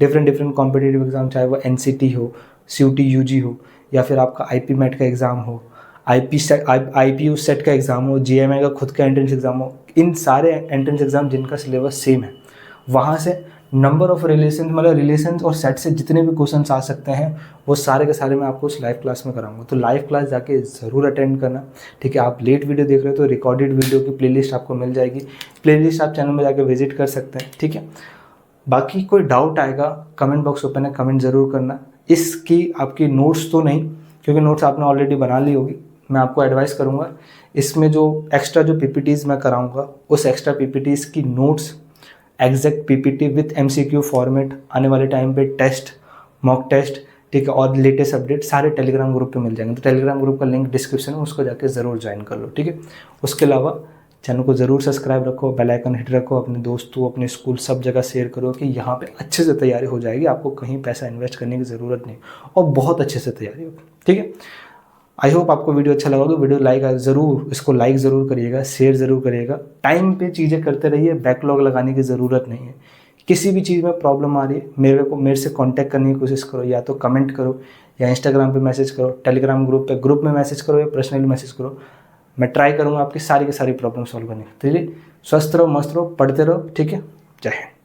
डिफरेंट कॉम्पिटिटिव एग्जाम, चाहे वो NCT हो, CUT UG हो, या फिर आपका IP MET का एग्ज़ाम हो, IPU सेट का एग्ज़ाम हो, GMI का खुद का एंट्रेंस एग्ज़ाम हो, इन सारे एंट्रेंस एग्ज़ाम जिनका सिलेबस सेम है, वहाँ से नंबर ऑफ रिलेशन, मतलब रिलेशन और सेट से जितने भी क्वेश्चंस आ सकते हैं वो सारे के सारे मैं आपको उस लाइव क्लास में कराऊंगा। तो लाइव क्लास जाके ज़रूर अटेंड करना। ठीक है, आप लेट वीडियो देख रहे हो तो रिकॉर्डेड वीडियो की प्लेलिस्ट आपको मिल जाएगी, प्लेलिस्ट आप चैनल में जाके विजिट कर सकते हैं। ठीक है, बाकी कोई डाउट आएगा कमेंट बॉक्स ओपन है, कमेंट ज़रूर करना। इसकी आपकी नोट्स तो नहीं, क्योंकि नोट्स आपने ऑलरेडी बना ली होगी। मैं आपको एडवाइस करूँगा इसमें जो एक्स्ट्रा जो PPTs मैं कराऊँगा, उस एक्स्ट्रा PPTs की notes, exact PPT with MCQ format, आने वाले टाइम पे टेस्ट, मॉक टेस्ट, ठीक है, और लेटेस्ट अपडेट सारे टेलीग्राम ग्रुप पे मिल जाएंगे। तो टेलीग्राम ग्रुप का लिंक डिस्क्रिप्शन में, उसको जाके ज़रूर ज्वाइन कर लो। ठीक है, उसके अलावा चैनल को ज़रूर सब्सक्राइब रखो, बेल आइकन हिट रखो, अपने दोस्तों, अपने स्कूल, सब जगह शेयर करो कि यहाँ पे अच्छे से तैयारी हो जाएगी, आपको कहीं पैसा इन्वेस्ट करने की ज़रूरत नहीं, और बहुत अच्छे से तैयारी होगी। ठीक है, आई होप आपको वीडियो अच्छा लगा तो वीडियो लाइक ज़रूर, इसको लाइक ज़रूर करिएगा, शेयर ज़रूर करिएगा। टाइम पे चीज़ें करते रहिए, बैकलॉग लगाने की ज़रूरत नहीं है। किसी भी चीज़ में प्रॉब्लम आ रही है मेरे से कांटेक्ट करने की कोशिश करो, या तो कमेंट करो, या इंस्टाग्राम पे मैसेज करो, टेलीग्राम ग्रुप में मैसेज करो, या पर्सनली मैसेज करो। मैं ट्राई करूँगा आपकी सारी की सारी प्रॉब्लम सॉल्व करने के लिए। स्वस्थ रहो, मस्त रहो, पढ़ते रहो। ठीक है, जय हिंद।